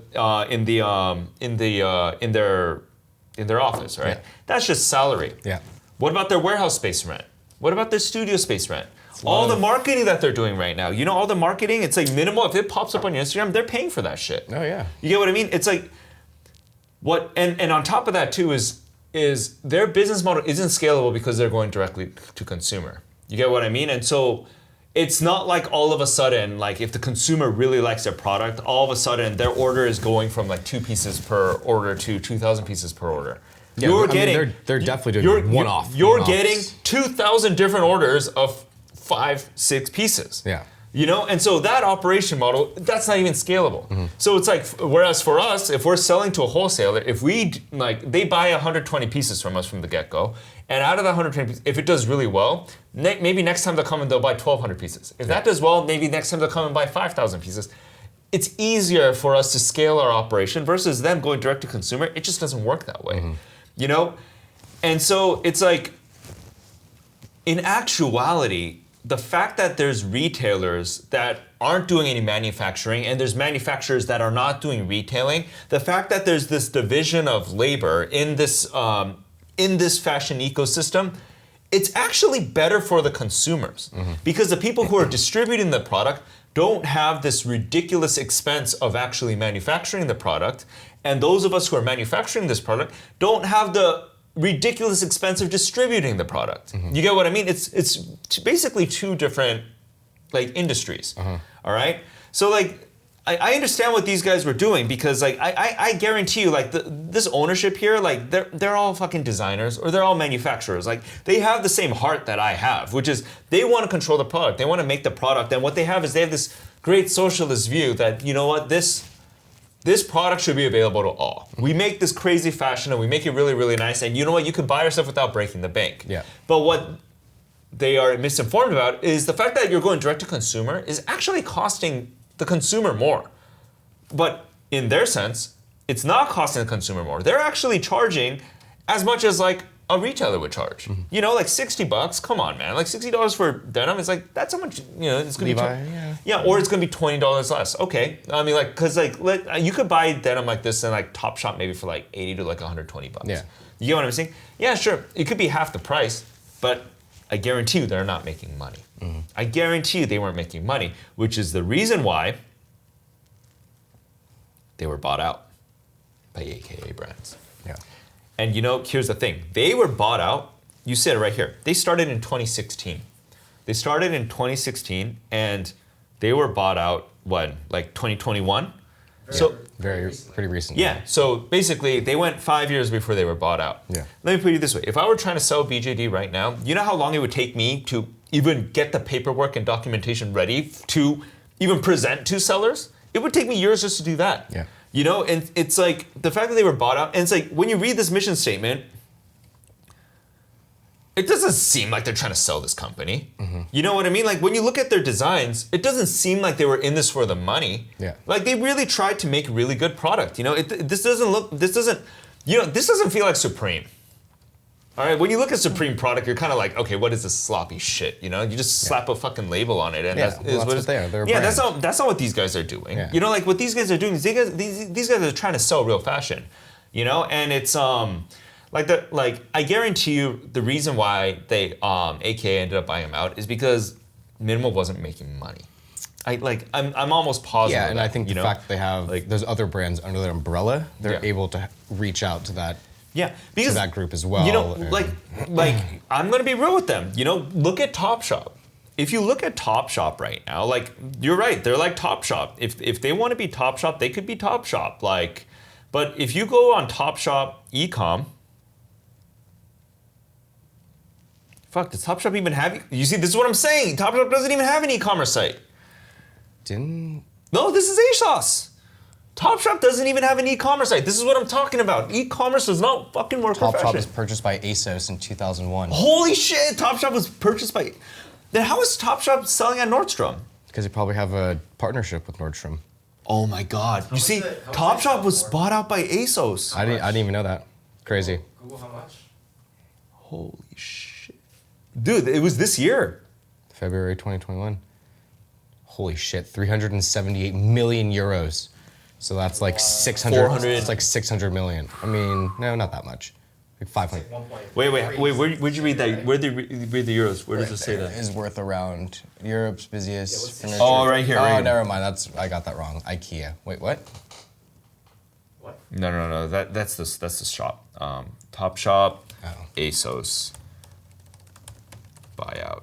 office, right? Yeah. That's just salary. Yeah. What about their warehouse space rent? What about their studio space rent? All the marketing that they're doing right now. You know, all the marketing, it's like minimal. If it pops up on your Instagram, they're paying for that shit. Oh yeah. You get what I mean? It's like what, and on top of that too is their business model isn't scalable because they're going directly to consumer. You get what I mean? And so it's not like all of a sudden, like if the consumer really likes their product, all of a sudden their order is going from like 2 pieces per order to 2,000 pieces per order. Yeah, they're definitely doing one-off. You're getting 2,000 different orders of 5, 6 pieces. Yeah. You know, and so that operation model, that's not even scalable. So it's like, whereas for us, if we're selling to a wholesaler, if they buy 120 pieces from us from the get-go, and out of the 120 pieces, if it does really well, maybe next time they'll come and they'll buy 1,200 pieces. If that does well, maybe next time they'll come and buy 5,000 pieces. It's easier for us to scale our operation versus them going direct to consumer. It just doesn't work that way, you know? And so it's like, in actuality, the fact that there's retailers that aren't doing any manufacturing and there's manufacturers that are not doing retailing, the fact that there's this division of labor in this fashion ecosystem, it's actually better for the consumers because the people who are distributing the product don't have this ridiculous expense of actually manufacturing the product, and those of us who are manufacturing this product don't have the ridiculous expense of distributing the product. You get what I mean? It's basically two different like industries. All right. So like I understand what these guys were doing because like I guarantee you like this ownership here, like they're all fucking designers or they're all manufacturers. Like they have the same heart that I have, which is they want to control the product. They want to make the product, and what they have is they have this great socialist view that, you know what, this product should be available to all. We make this crazy fashion and we make it really, really nice, and you know what, you can buy your stuff without breaking the bank. Yeah. But what they are misinformed about is the fact that you're going direct to consumer is actually costing the consumer more. But in their sense, it's not costing the consumer more. They're actually charging as much as like a retailer would charge. You know, like $60, come on, man. Like $60 for denim is like, that's how much, you know, it's gonna be. Yeah, or it's gonna be $20 less. Okay, I mean like, cause like, you could buy denim like this in like Topshop maybe for like 80 to like 120 bucks. Yeah. You get what I'm saying? Yeah, sure, it could be half the price, but I guarantee you they're not making money. I guarantee you they weren't making money, which is the reason why they were bought out by AKA brands. Yeah. And you know, here's the thing. They were bought out, you said it right here. They started in 2016. They started in 2016 and they were bought out, what, like 2021? Pretty recent. Yeah, so basically they went 5 years before they were bought out. Yeah. Let me put it this way. If I were trying to sell BJD right now, you know how long it would take me to even get the paperwork and documentation ready to even present to sellers? It would take me years just to do that. Yeah. You know, and it's like the fact that they were bought out, and it's like when you read this mission statement, it doesn't seem like they're trying to sell this company. You know what I mean? Like when you look at their designs, it doesn't seem like they were in this for the money. Yeah. Like they really tried to make really good product. You know, this doesn't feel like Supreme. All right, when you look at Supreme product, you're kind of like, okay, what is this sloppy shit? You know, you just slap a fucking label on it, and that's what they are. They're a yeah, brand. that's not what these guys are doing. Yeah. You know, like what these guys are doing is these guys are trying to sell real fashion. You know, and it's I guarantee you the reason why they AKA ended up buying them out is because Minimal wasn't making money. I'm almost positive. Yeah, and I think the fact that they have like there's other brands under their umbrella, they're able to reach out to that. Yeah, because to that group as well. You know, like I'm gonna be real with them. You know, look at Topshop. If you look at Topshop right now, like you're right, they're like Topshop. If they want to be Topshop, they could be Topshop. Like, but if you go on Topshop ecom, fuck, does Topshop even have? You see, this is what I'm saying. Topshop doesn't even have an e-commerce site. No, this is ASOS. Topshop doesn't even have an e-commerce site. This is what I'm talking about. E-commerce does not fucking work for fashion. Topshop was purchased by ASOS in 2001. Holy shit, Topshop was purchased by... Then how is Topshop selling at Nordstrom? Because they probably have a partnership with Nordstrom. Oh my god. You see, Topshop was bought out by ASOS. I didn't even know that. Crazy. Google how much? Holy shit. Dude, it was this year. February 2021. Holy shit, 378 million euros. So that's like 600. 400. It's like 600 million. I mean, no, not that much. Like 500. Wait. Where'd you read that? Where'd you read the euros? Where does it say that? Is worth around Europe's busiest furniture. Oh, right here. Oh, never mind. I got that wrong. IKEA. Wait, what? What? No. That's the shop. Topshop, ASOS, buyout.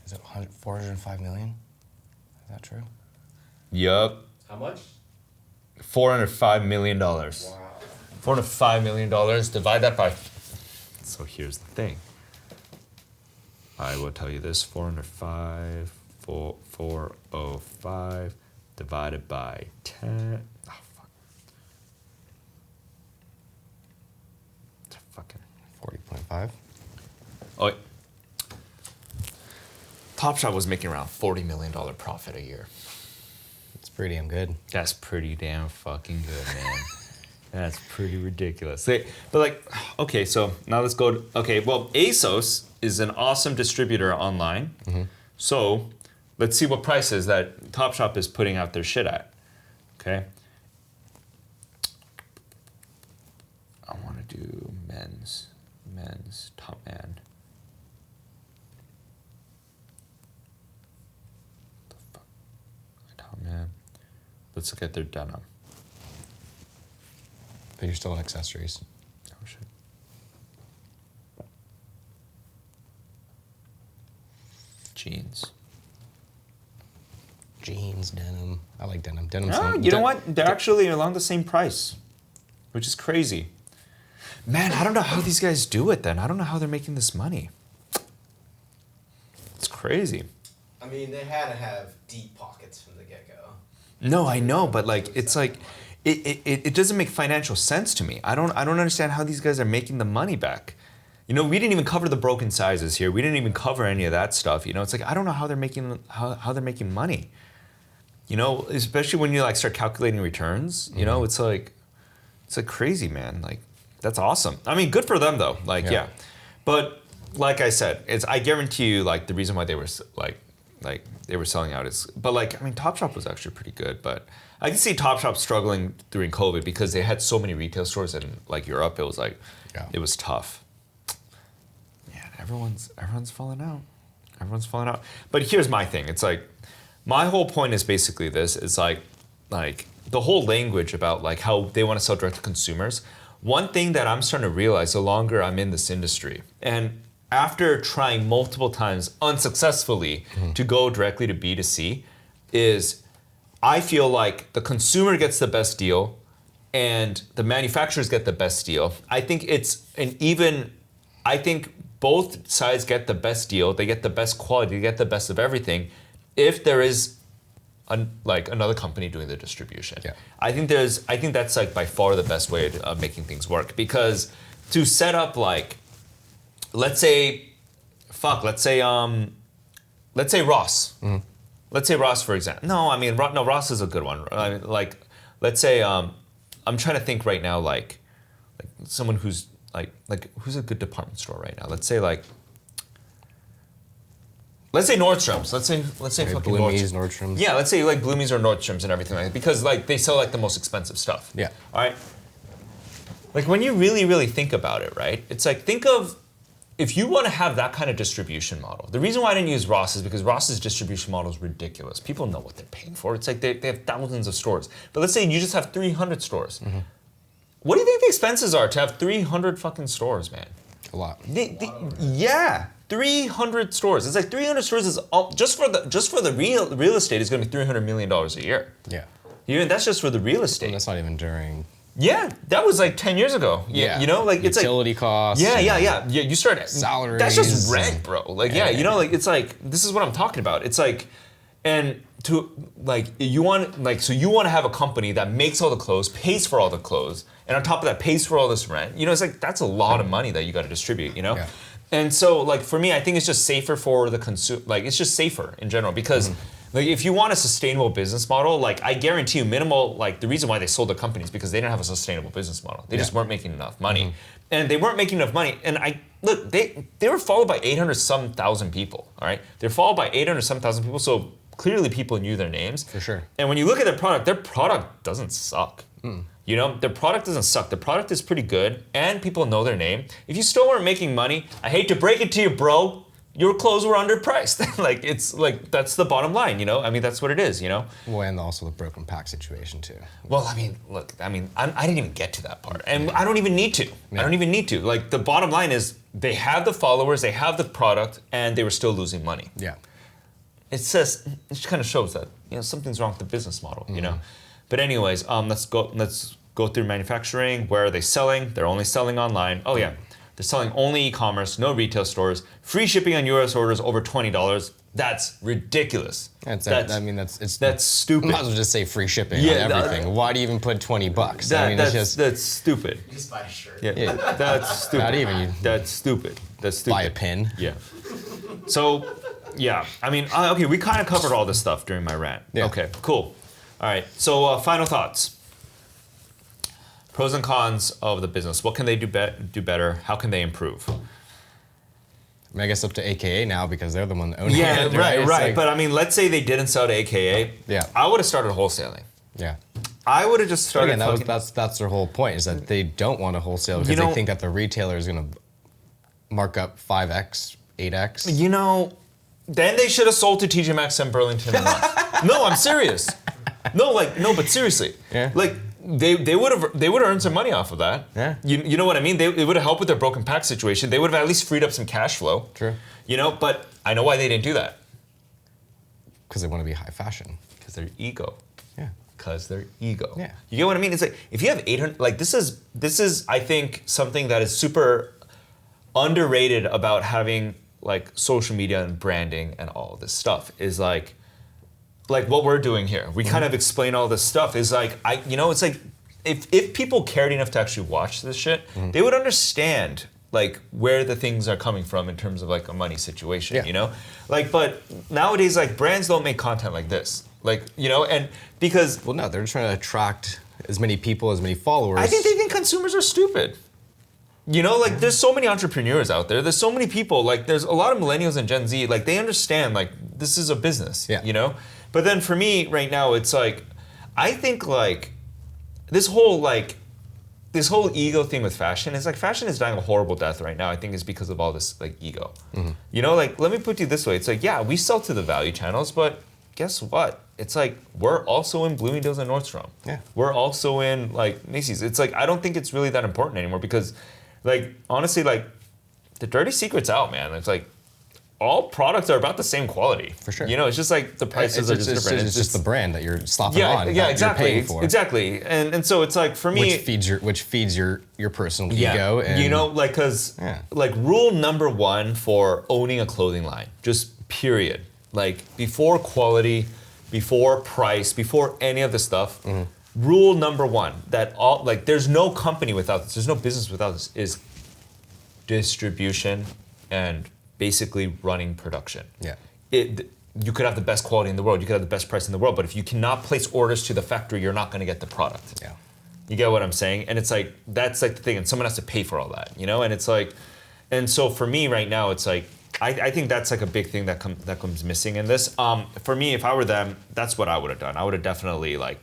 Is it 405 million? Is that true? Yup. How much? $405 million. Wow. $405 million. Divide that by. So here's the thing. I will tell you this: 405 divided by 10. Oh fuck. It's a fucking 40.5. Oh. Wait. Topshop was making around $40 million profit a year. It's pretty damn good. That's pretty damn fucking good, man. That's pretty ridiculous. But like, okay, so now let's go. Okay, well, ASOS is an awesome distributor online. So let's see what prices that Topshop is putting out their shit at. Okay. I want to do men's top man. The fuck, top man. Let's look at their denim. But you're still in accessories. Oh shit. Jeans. Jeans, denim. I like denim. Denim. Oh, you know what? They're actually along the same price, which is crazy. Man, I don't know how these guys do it then. I don't know how they're making this money. It's crazy. I mean, they had to have deep pockets from the get-go. No, I know, but like it's like it doesn't make financial sense to me. I don't understand how these guys are making the money back. You know, we didn't even cover the broken sizes here. We didn't even cover any of that stuff. You know, it's like I don't know how they're making money. You know, especially when you like start calculating returns. You know, it's like crazy, man. Like that's awesome. I mean, good for them though. Like yeah. But like I said, I guarantee you like the reason why they were like they were selling out is, but like I mean, Topshop was actually pretty good, but I can see Topshop struggling during COVID because they had so many retail stores in like Europe. It was like it was tough. Yeah, everyone's falling out. Everyone's falling out. But here's my thing. It's like my whole point is basically this. It's like the whole language about like how they want to sell direct to consumers. One thing that I'm starting to realize the longer I'm in this industry, and after trying multiple times unsuccessfully to go directly to B2C, is I feel like the consumer gets the best deal and the manufacturers get the best deal. I think I think both sides get the best deal. They get the best quality, they get the best of everything if there is another company doing the distribution. Yeah. I think that's like by far the best way of making things work, because to set up like, let's say Ross. Let's say Ross, for example. No, I mean, no, Ross is a good one. I mean, like, let's say, I'm trying to think right now, like someone who's like who's a good department store right now? Let's say Nordstrom's. Let's say fucking Nordstrom's. Yeah, let's say like Bloomies or Nordstrom's and everything like that, because like they sell like the most expensive stuff. Yeah. All right. Like when you really, really think about it, right? It's like, think of, if you want to have that kind of distribution model. The reason why I didn't use Ross is because Ross's distribution model is ridiculous. People know what they're paying for. It's like they have thousands of stores. But let's say you just have 300 stores. What do you think the expenses are to have 300 fucking stores, man? A lot. Yeah, 300 stores. It's like 300 stores is all, just for the real estate is going to be $300 million a year. Yeah. That's just for the real estate. And that's not even during. Yeah, that was like 10 years ago. Yeah. You know, like it's like utility costs. Yeah. You start salaries. That's just rent, bro. Like you know, like it's like this is what I'm talking about. It's like, and to like you want to have a company that makes all the clothes, pays for all the clothes, and on top of that pays for all this rent. You know, it's like that's a lot of money that you got to distribute. You know. Yeah. And so, like for me, I think it's just safer for the consumer. Like it's just safer in general because, like, if you want a sustainable business model, like I guarantee you, minimal. Like the reason why they sold the company is because they didn't have a sustainable business model. They just weren't making enough money, and they weren't making enough money. And they were followed by 800-some thousand people. All right, they're followed by 800-some thousand people. So clearly, people knew their names for sure. And when you look at their product doesn't suck. You know, their product doesn't suck. The product is pretty good, and people know their name. If you still weren't making money, I hate to break it to you, bro, your clothes were underpriced. Like, it's like, that's the bottom line, you know? I mean, that's what it is, you know? Well, and also the broken pack situation, too. Well, I mean, look, I didn't even get to that part. And I don't even need to. I don't even need to. Like, the bottom line is they have the followers, they have the product, and they were still losing money. Yeah. It just kind of shows that, you know, something's wrong with the business model, you know? But anyways, let's go through manufacturing. Where are they selling? They're only selling online. Oh yeah, they're selling only e-commerce, no retail stores. Free shipping on US orders over $20. That's ridiculous. That's stupid. Might as well just say free shipping on everything. Why do you even put $20? That's stupid. You just buy a shirt. Yeah, that's stupid. Not even. That's stupid. That's stupid. Buy a pin. Yeah. So, yeah, I mean, okay, we kind of covered all this stuff during my rant. Yeah. Okay, cool. All right, so final thoughts. Pros and cons of the business. What can they do better? How can they improve? I mean, I guess up to AKA now because they're the one owning Yeah, it. right. Like, But I mean, let's say they didn't sell to AKA. Yeah. I would have started wholesaling. Yeah. I would have just started. Again, that's their whole point is that they don't want to wholesale because they think that the retailer is going to mark up 5x, 8x. You know, then they should have sold to TJ Maxx and Burlington and left. No, I'm serious. No, but seriously. Yeah. Like they would have earned some money off of that. Yeah. You know what I mean? It would have helped with their broken pack situation. They would have at least freed up some cash flow. True. You know, but I know why they didn't do that. Because they want to be high fashion. Because their ego. Yeah. Because their ego. Yeah. You get what I mean? It's like if you have 800, like this is I think something that is super underrated about having like social media and branding and all this stuff is like what we're doing here. We kind of explain all this stuff is like it's like if people cared enough to actually watch this shit, they would understand like where the things are coming from in terms of like a money situation, Yeah. you know? Like but nowadays like brands don't make content like this. Like, you know, and because Well, no, they're trying to attract as many people, as many followers. I think they think consumers are stupid. You know, like there's so many entrepreneurs out there. There's so many people. Like there's a lot of millennials and Gen Z. Like they understand like this is a business. Yeah. You know, but then for me right now, it's like I think like this whole ego thing with fashion is like fashion is dying a horrible death right now. I think is because of all this like ego. You know, like let me put it this way. It's like yeah, we sell to the value channels, but guess what? It's like we're also in Bloomingdale's and Nordstrom. Yeah. We're also in like Macy's. It's like I don't think it's really that important anymore because like honestly like the dirty secret's out, man. It's like all products are about the same quality. For sure. You know, it's just like the prices are just different. It's just the brand that you're slapping on. Yeah, that exactly. You're paying for. Exactly. And so it's like for me Which feeds your personal ego. And, you know, like cause Yeah. like rule number one for owning a clothing line, just period. Like before quality, before price, before any of this stuff, rule number one that all like there's no company without this, there's no business without this is distribution and basically running production. Yeah. You could have the best quality in the world, you could have the best price in the world, but if you cannot place orders to the factory, you're not going to get the product. Yeah. You get what I'm saying? And it's like that's like the thing, and someone has to pay for all that, you know? And it's like, and so for me right now, it's like I think that's like a big thing that comes missing in this. For me, if I were them, that's what I would have done. I would have definitely would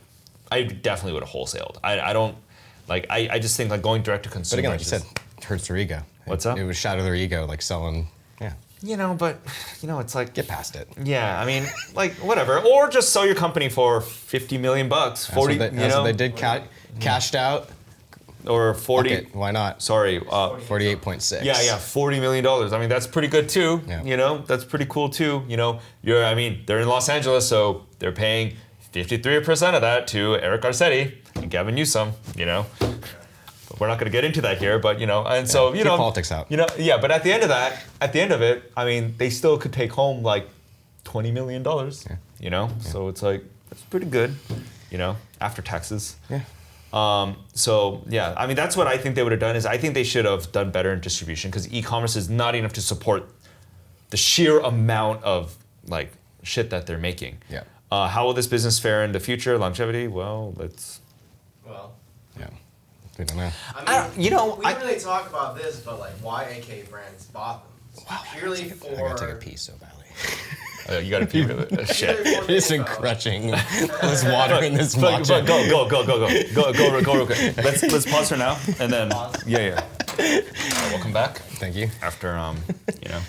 have wholesaled. I don't like I just think like going direct to consumer. But again, like you said, it hurts their ego. What's up? It would shatter their ego, like selling. Yeah. You know, but you know, it's like Get past it. yeah. I mean, like whatever, or just sell your company for $50 million, 40. That's what they did. Cashed out. Or 40. Okay, why not? Sorry. 48.6. Yeah, $40 million. I mean, that's pretty good too. Yeah. You know, that's pretty cool too. You know, they're in Los Angeles, so they're paying 53% of that to Eric Garcetti and Gavin Newsom. You know, but we're not going to get into that here. But you know, and so you keep know, politics out. You know, yeah. But at the end of it, I mean, they still could take home like $20 million. Yeah. You know, so it's like that's pretty good. You know, after taxes. Yeah. So yeah, I mean that's what I think they would have done is I think they should have done better in distribution because e-commerce is not enough to support the sheer amount of like shit that they're making. Yeah. How will this business fare in the future? Longevity? Well, Yeah. We don't know. I mean, you know, we didn't really talk about this, but like why AK brands bought them. It's purely for. I gotta take a pee so badly. you got to pee with it. Shit. It's been crutching. There's water in this But matcha. go real quick. Let's pause for now and then yeah. Welcome back. Thank you. After you know.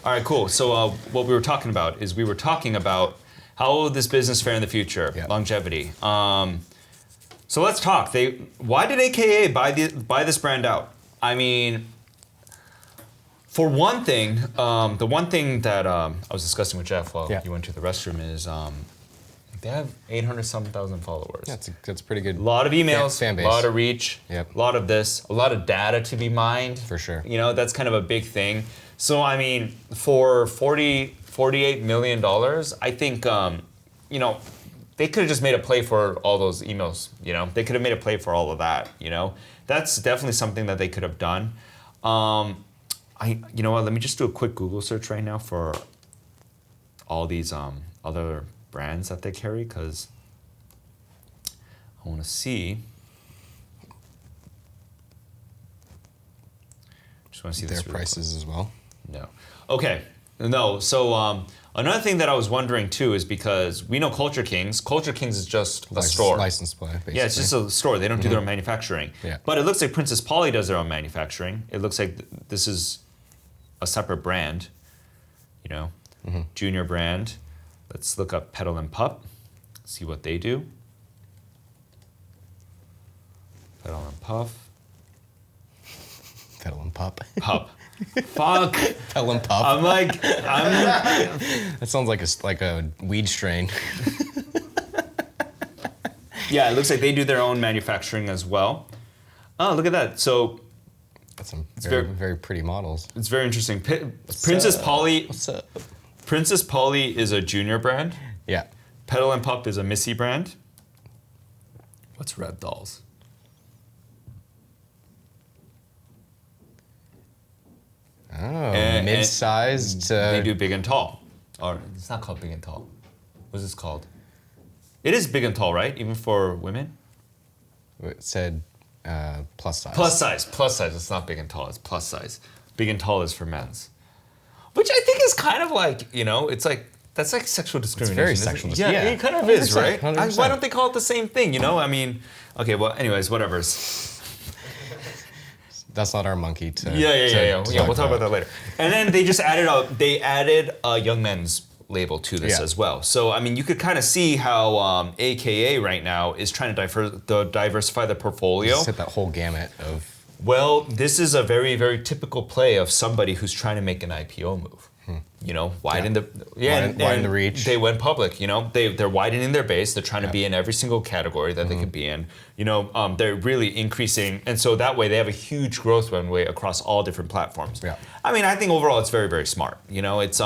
All right, cool. So what we were talking about is we were talking about how will this business fare in the future, longevity. So let's talk. Why did AKA buy this brand out? I mean, for one thing, the one thing that I was discussing with Jeff while you went to the restroom is they have 800-something thousand followers. That's pretty good. A lot of emails, fan base. a lot of reach, Yep. a lot of this, a lot of data to be mined. For sure. You know, that's kind of a big thing. So, I mean, for $48 million, I think, you know, they could have just made a play for all those emails, you know? They could have made a play for all of that, you know? That's definitely something that they could have done. You know what, let me just do a quick Google search right now for all these other brands that they carry, because I want to see. want to see their this really prices as well. No. Okay. No. So another thing that I was wondering too is because we know Culture Kings. Culture Kings is just a store. License play, basically. Yeah, it's just a store. They don't do their own manufacturing. Yeah. But it looks like Princess Polly does their own manufacturing. It looks like this is a separate brand. You know, junior brand. Let's look up Petal and Pup. See what they do. Petal and Puff. Petal and Pup. Pup. Fuck. Petal and Pup. I'm That sounds like a weed strain. Yeah, it looks like they do their own manufacturing as well. Oh, look at that. So That's some very- very pretty models. it's very interesting. Princess Polly. What's up? Princess Polly is a junior brand. Yeah. Petal and Pup is a Missy brand. What's Red Dolls? Oh, And- mid-sized. They do big and tall. Or it's not called big and tall. What's this called? It is big and tall, right? Even for women? It said plus size. Plus size. Plus size. It's not big and tall. It's plus size. Big and tall is for men's. Which I think is kind of like, you know, it's like, that's like sexual discrimination. very isn't it? sexual Yeah, yeah. it kind of is, 100%, right? 100%. Why don't they call it the same thing, you know? I mean, okay, well, anyways, whatever. That's not our monkey to. Yeah, we'll talk about that later. And then they just added a young men's label to this as well. So I mean, you could kind of see how AKA right now is trying to diversify the portfolio. Just hit that whole gamut of. Well, this is a very, very typical play of somebody who's trying to make an IPO move. You know, widen the reach. They went public. You know, they're widening their base. They're trying to be in every single category that they could be in. You know, they're really increasing, and so that way they have a huge growth runway across all different platforms. Yeah. I mean, I think overall it's very, very smart. You know, it's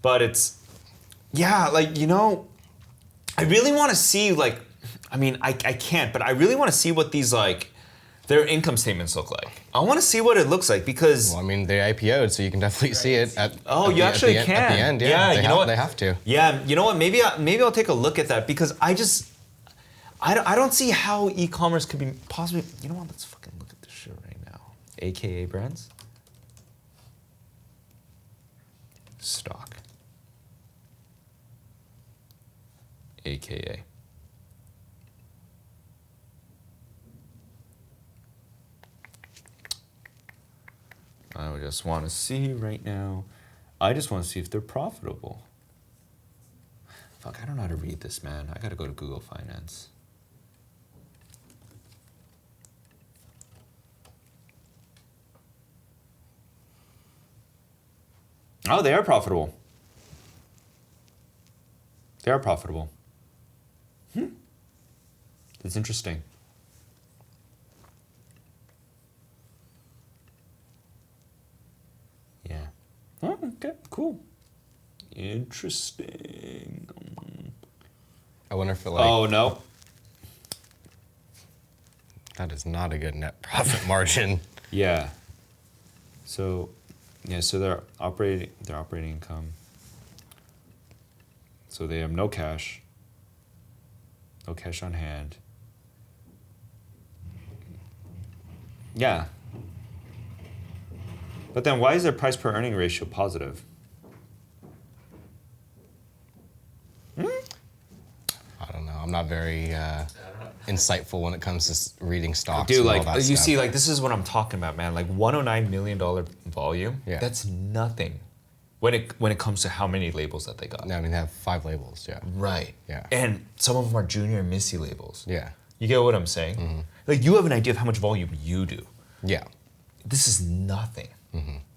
but it's like, you know, I really want to see, like, I mean, I can't, but I really want to see what these like their income statements look like. I want to see what it looks like because. Well, I mean, they IPO'd, so you can definitely see it at. Oh, at you the, actually at the, can. At the end, yeah. Yeah, you know what? They have to. Yeah, you know what? Maybe I'll take a look at that because I don't see how e-commerce could be possibly. You know what? Let's fucking look at this shit right now. AKA brands. Stock. AKA. I just want to see right now. I just want to see if they're profitable. Fuck, I don't know how to read this, man. I gotta go to Google Finance. Oh, they are profitable. They are profitable. That's interesting. Yeah. Oh, okay, cool. Interesting. I wonder if it like. Oh, no. That is not a good net profit margin. Yeah. So, yeah, so their operating income. So they have no cash on hand. Yeah. But then why is their price per earning ratio positive? I don't know. I'm not very insightful when it comes to reading stocks. Dude, and all like that you stuff. see, like this is what I'm talking about, man. Like $109 million volume. Yeah. That's nothing when it comes to how many labels that they got. No, I mean they have 5 labels. Yeah. Right. Yeah. And some of them are junior and Missy labels. Yeah. You get what I'm saying? Like you have an idea of how much volume you do. Yeah. This is nothing.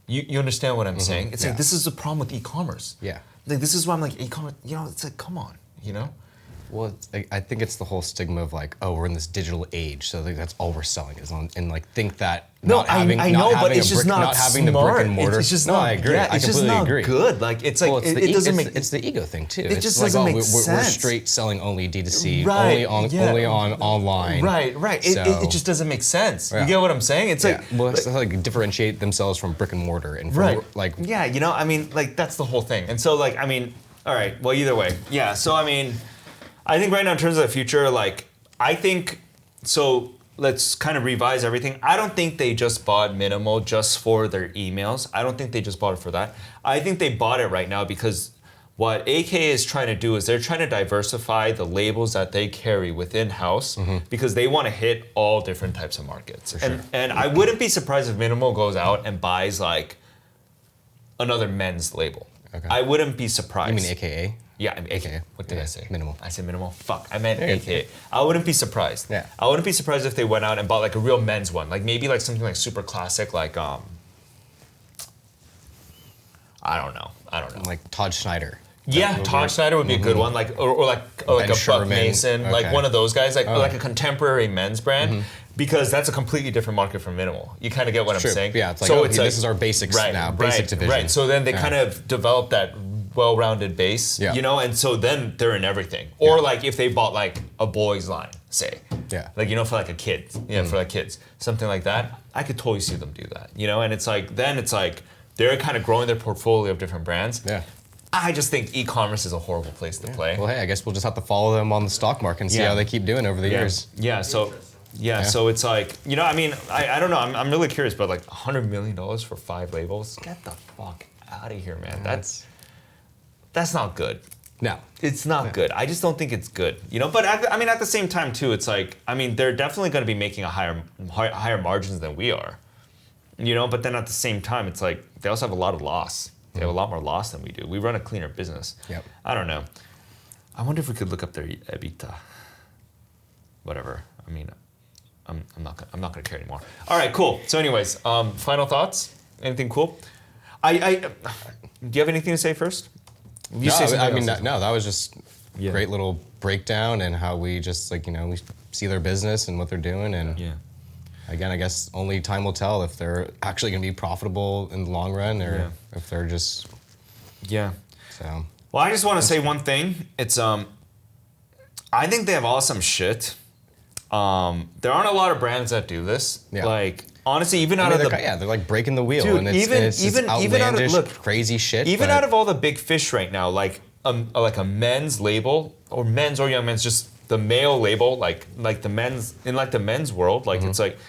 You understand what I'm saying? It's like Yeah. this is the problem with e-commerce. Yeah. Like this is why I'm like e-commerce. You know, it's like come on. You know. Well, I think it's the whole stigma of like, oh, we're in this digital age, so like that's all we're selling is on, and like think that. No, not having, I not know, but having it's a just brick, not having smart. the brick and mortar. It's just no, not. I agree. Yeah, I it's just completely not agree. good. Like it's like Well, it's it doesn't make. it's the ego thing too. It It's just like, doesn't oh, make we're sense. straight selling only D2C, Right, only on online. Right. So, It just doesn't make sense. Yeah. You get what I'm saying? It's Yeah. like Well, it's like differentiate themselves from brick and mortar and from right. like yeah, you know, I mean, like that's the whole thing. And so like, I mean, all right. Well, either way, yeah. So I mean, I think right now in terms of the future, like I think so. let's kind of revise everything. I don't think they just bought Minimal just for their emails. I don't think they just bought it for that. I think they bought it right now because what AKA is trying to do is they're trying to diversify the labels that they carry within house because they want to hit all different types of markets. And I wouldn't be surprised if Minimal goes out and buys like another men's label. Okay. I wouldn't be surprised. You mean AKA? Yeah, I mean, AKA. What did I say? Minimal. I said Minimal? Fuck, I meant AKA. I wouldn't be surprised. Yeah. I wouldn't be surprised if they went out and bought like a real men's one. Like maybe like something like super classic, like I don't know. Like Todd Schneider. Yeah, Todd Schneider would be a good one, like or like a Buck Mason, like one of those guys, like like a contemporary men's brand, because that's a completely different market from Minimal. You kind of get what I'm saying. Yeah, it's like, so it's like, this is our basics now, basic division. Right. So then they kind of develop that well-rounded base, you know, and so then they're in everything. Or like if they bought like a boys line, say, like for like a kid, for like kids, something like that. I could totally see them do that, and it's like then it's like they're kind of growing their portfolio of different brands. Yeah. I just think e-commerce is a horrible place to play. Well, hey, I guess we'll just have to follow them on the stock market and see how they keep doing over the years. Yeah, so it's like, I mean, I don't know, I'm really curious, but like $100 million for 5 labels? Get the fuck out of here, man. That's not good. No. It's not good. I just don't think it's good. But I mean, at the same time too, it's like, I mean, they're definitely going to be making a higher margins than we are. But then at the same time, it's like, they also have a lot of loss. They have a lot more loss than we do. We run a cleaner business. Yep. I don't know. I wonder if we could look up their EBITDA. Whatever. I mean, I'm not gonna care anymore. All right, cool. So, anyways, final thoughts. Anything cool? Do you have anything to say first? No, that was just great little breakdown and how we just we see their business and what they're doing and. Yeah. Again, I guess only time will tell if they're actually going to be profitable in the long run or if they're just... Yeah. So... Well, I just want to say one thing. It's, I think they have awesome shit. There aren't a lot of brands that do this. Yeah. Like, honestly, even out of the... Yeah, they're like breaking the wheel. Dude, and it's outlandish, crazy shit. Even out of all the big fish right now, like a men's label, or men's or young men's, just the male label, like the men's, in like the men's world, like it's like...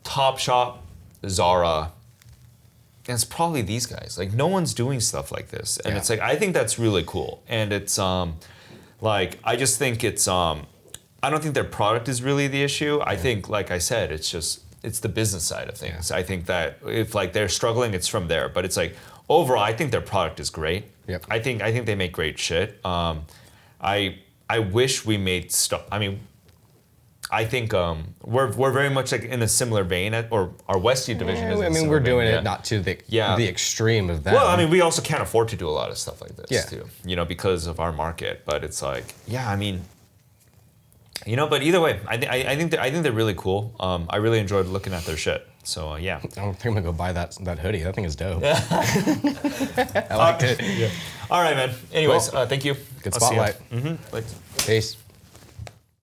Topshop, Zara, and it's probably these guys. Like no one's doing stuff like this, and it's like I think that's really cool. And it's like I just think it's I don't think their product is really the issue. I think, like I said, it's the business side of things. I think that if like they're struggling, it's from there. But it's like overall, I think their product is great. Yep. I think they make great shit. I wish we made stuff. I mean. I think we're very much like in a similar vein, or our Westie division is. I mean, we're doing it not to the extreme of that. Well, I mean, we also can't afford to do a lot of stuff like this too, because of our market. But it's like, I mean, but either way, I think they're really cool. I really enjoyed looking at their shit. So yeah, I think I'm gonna go buy that hoodie. That thing is dope. I liked it. All right, man. Anyways, thank you. Good spotlight. Peace.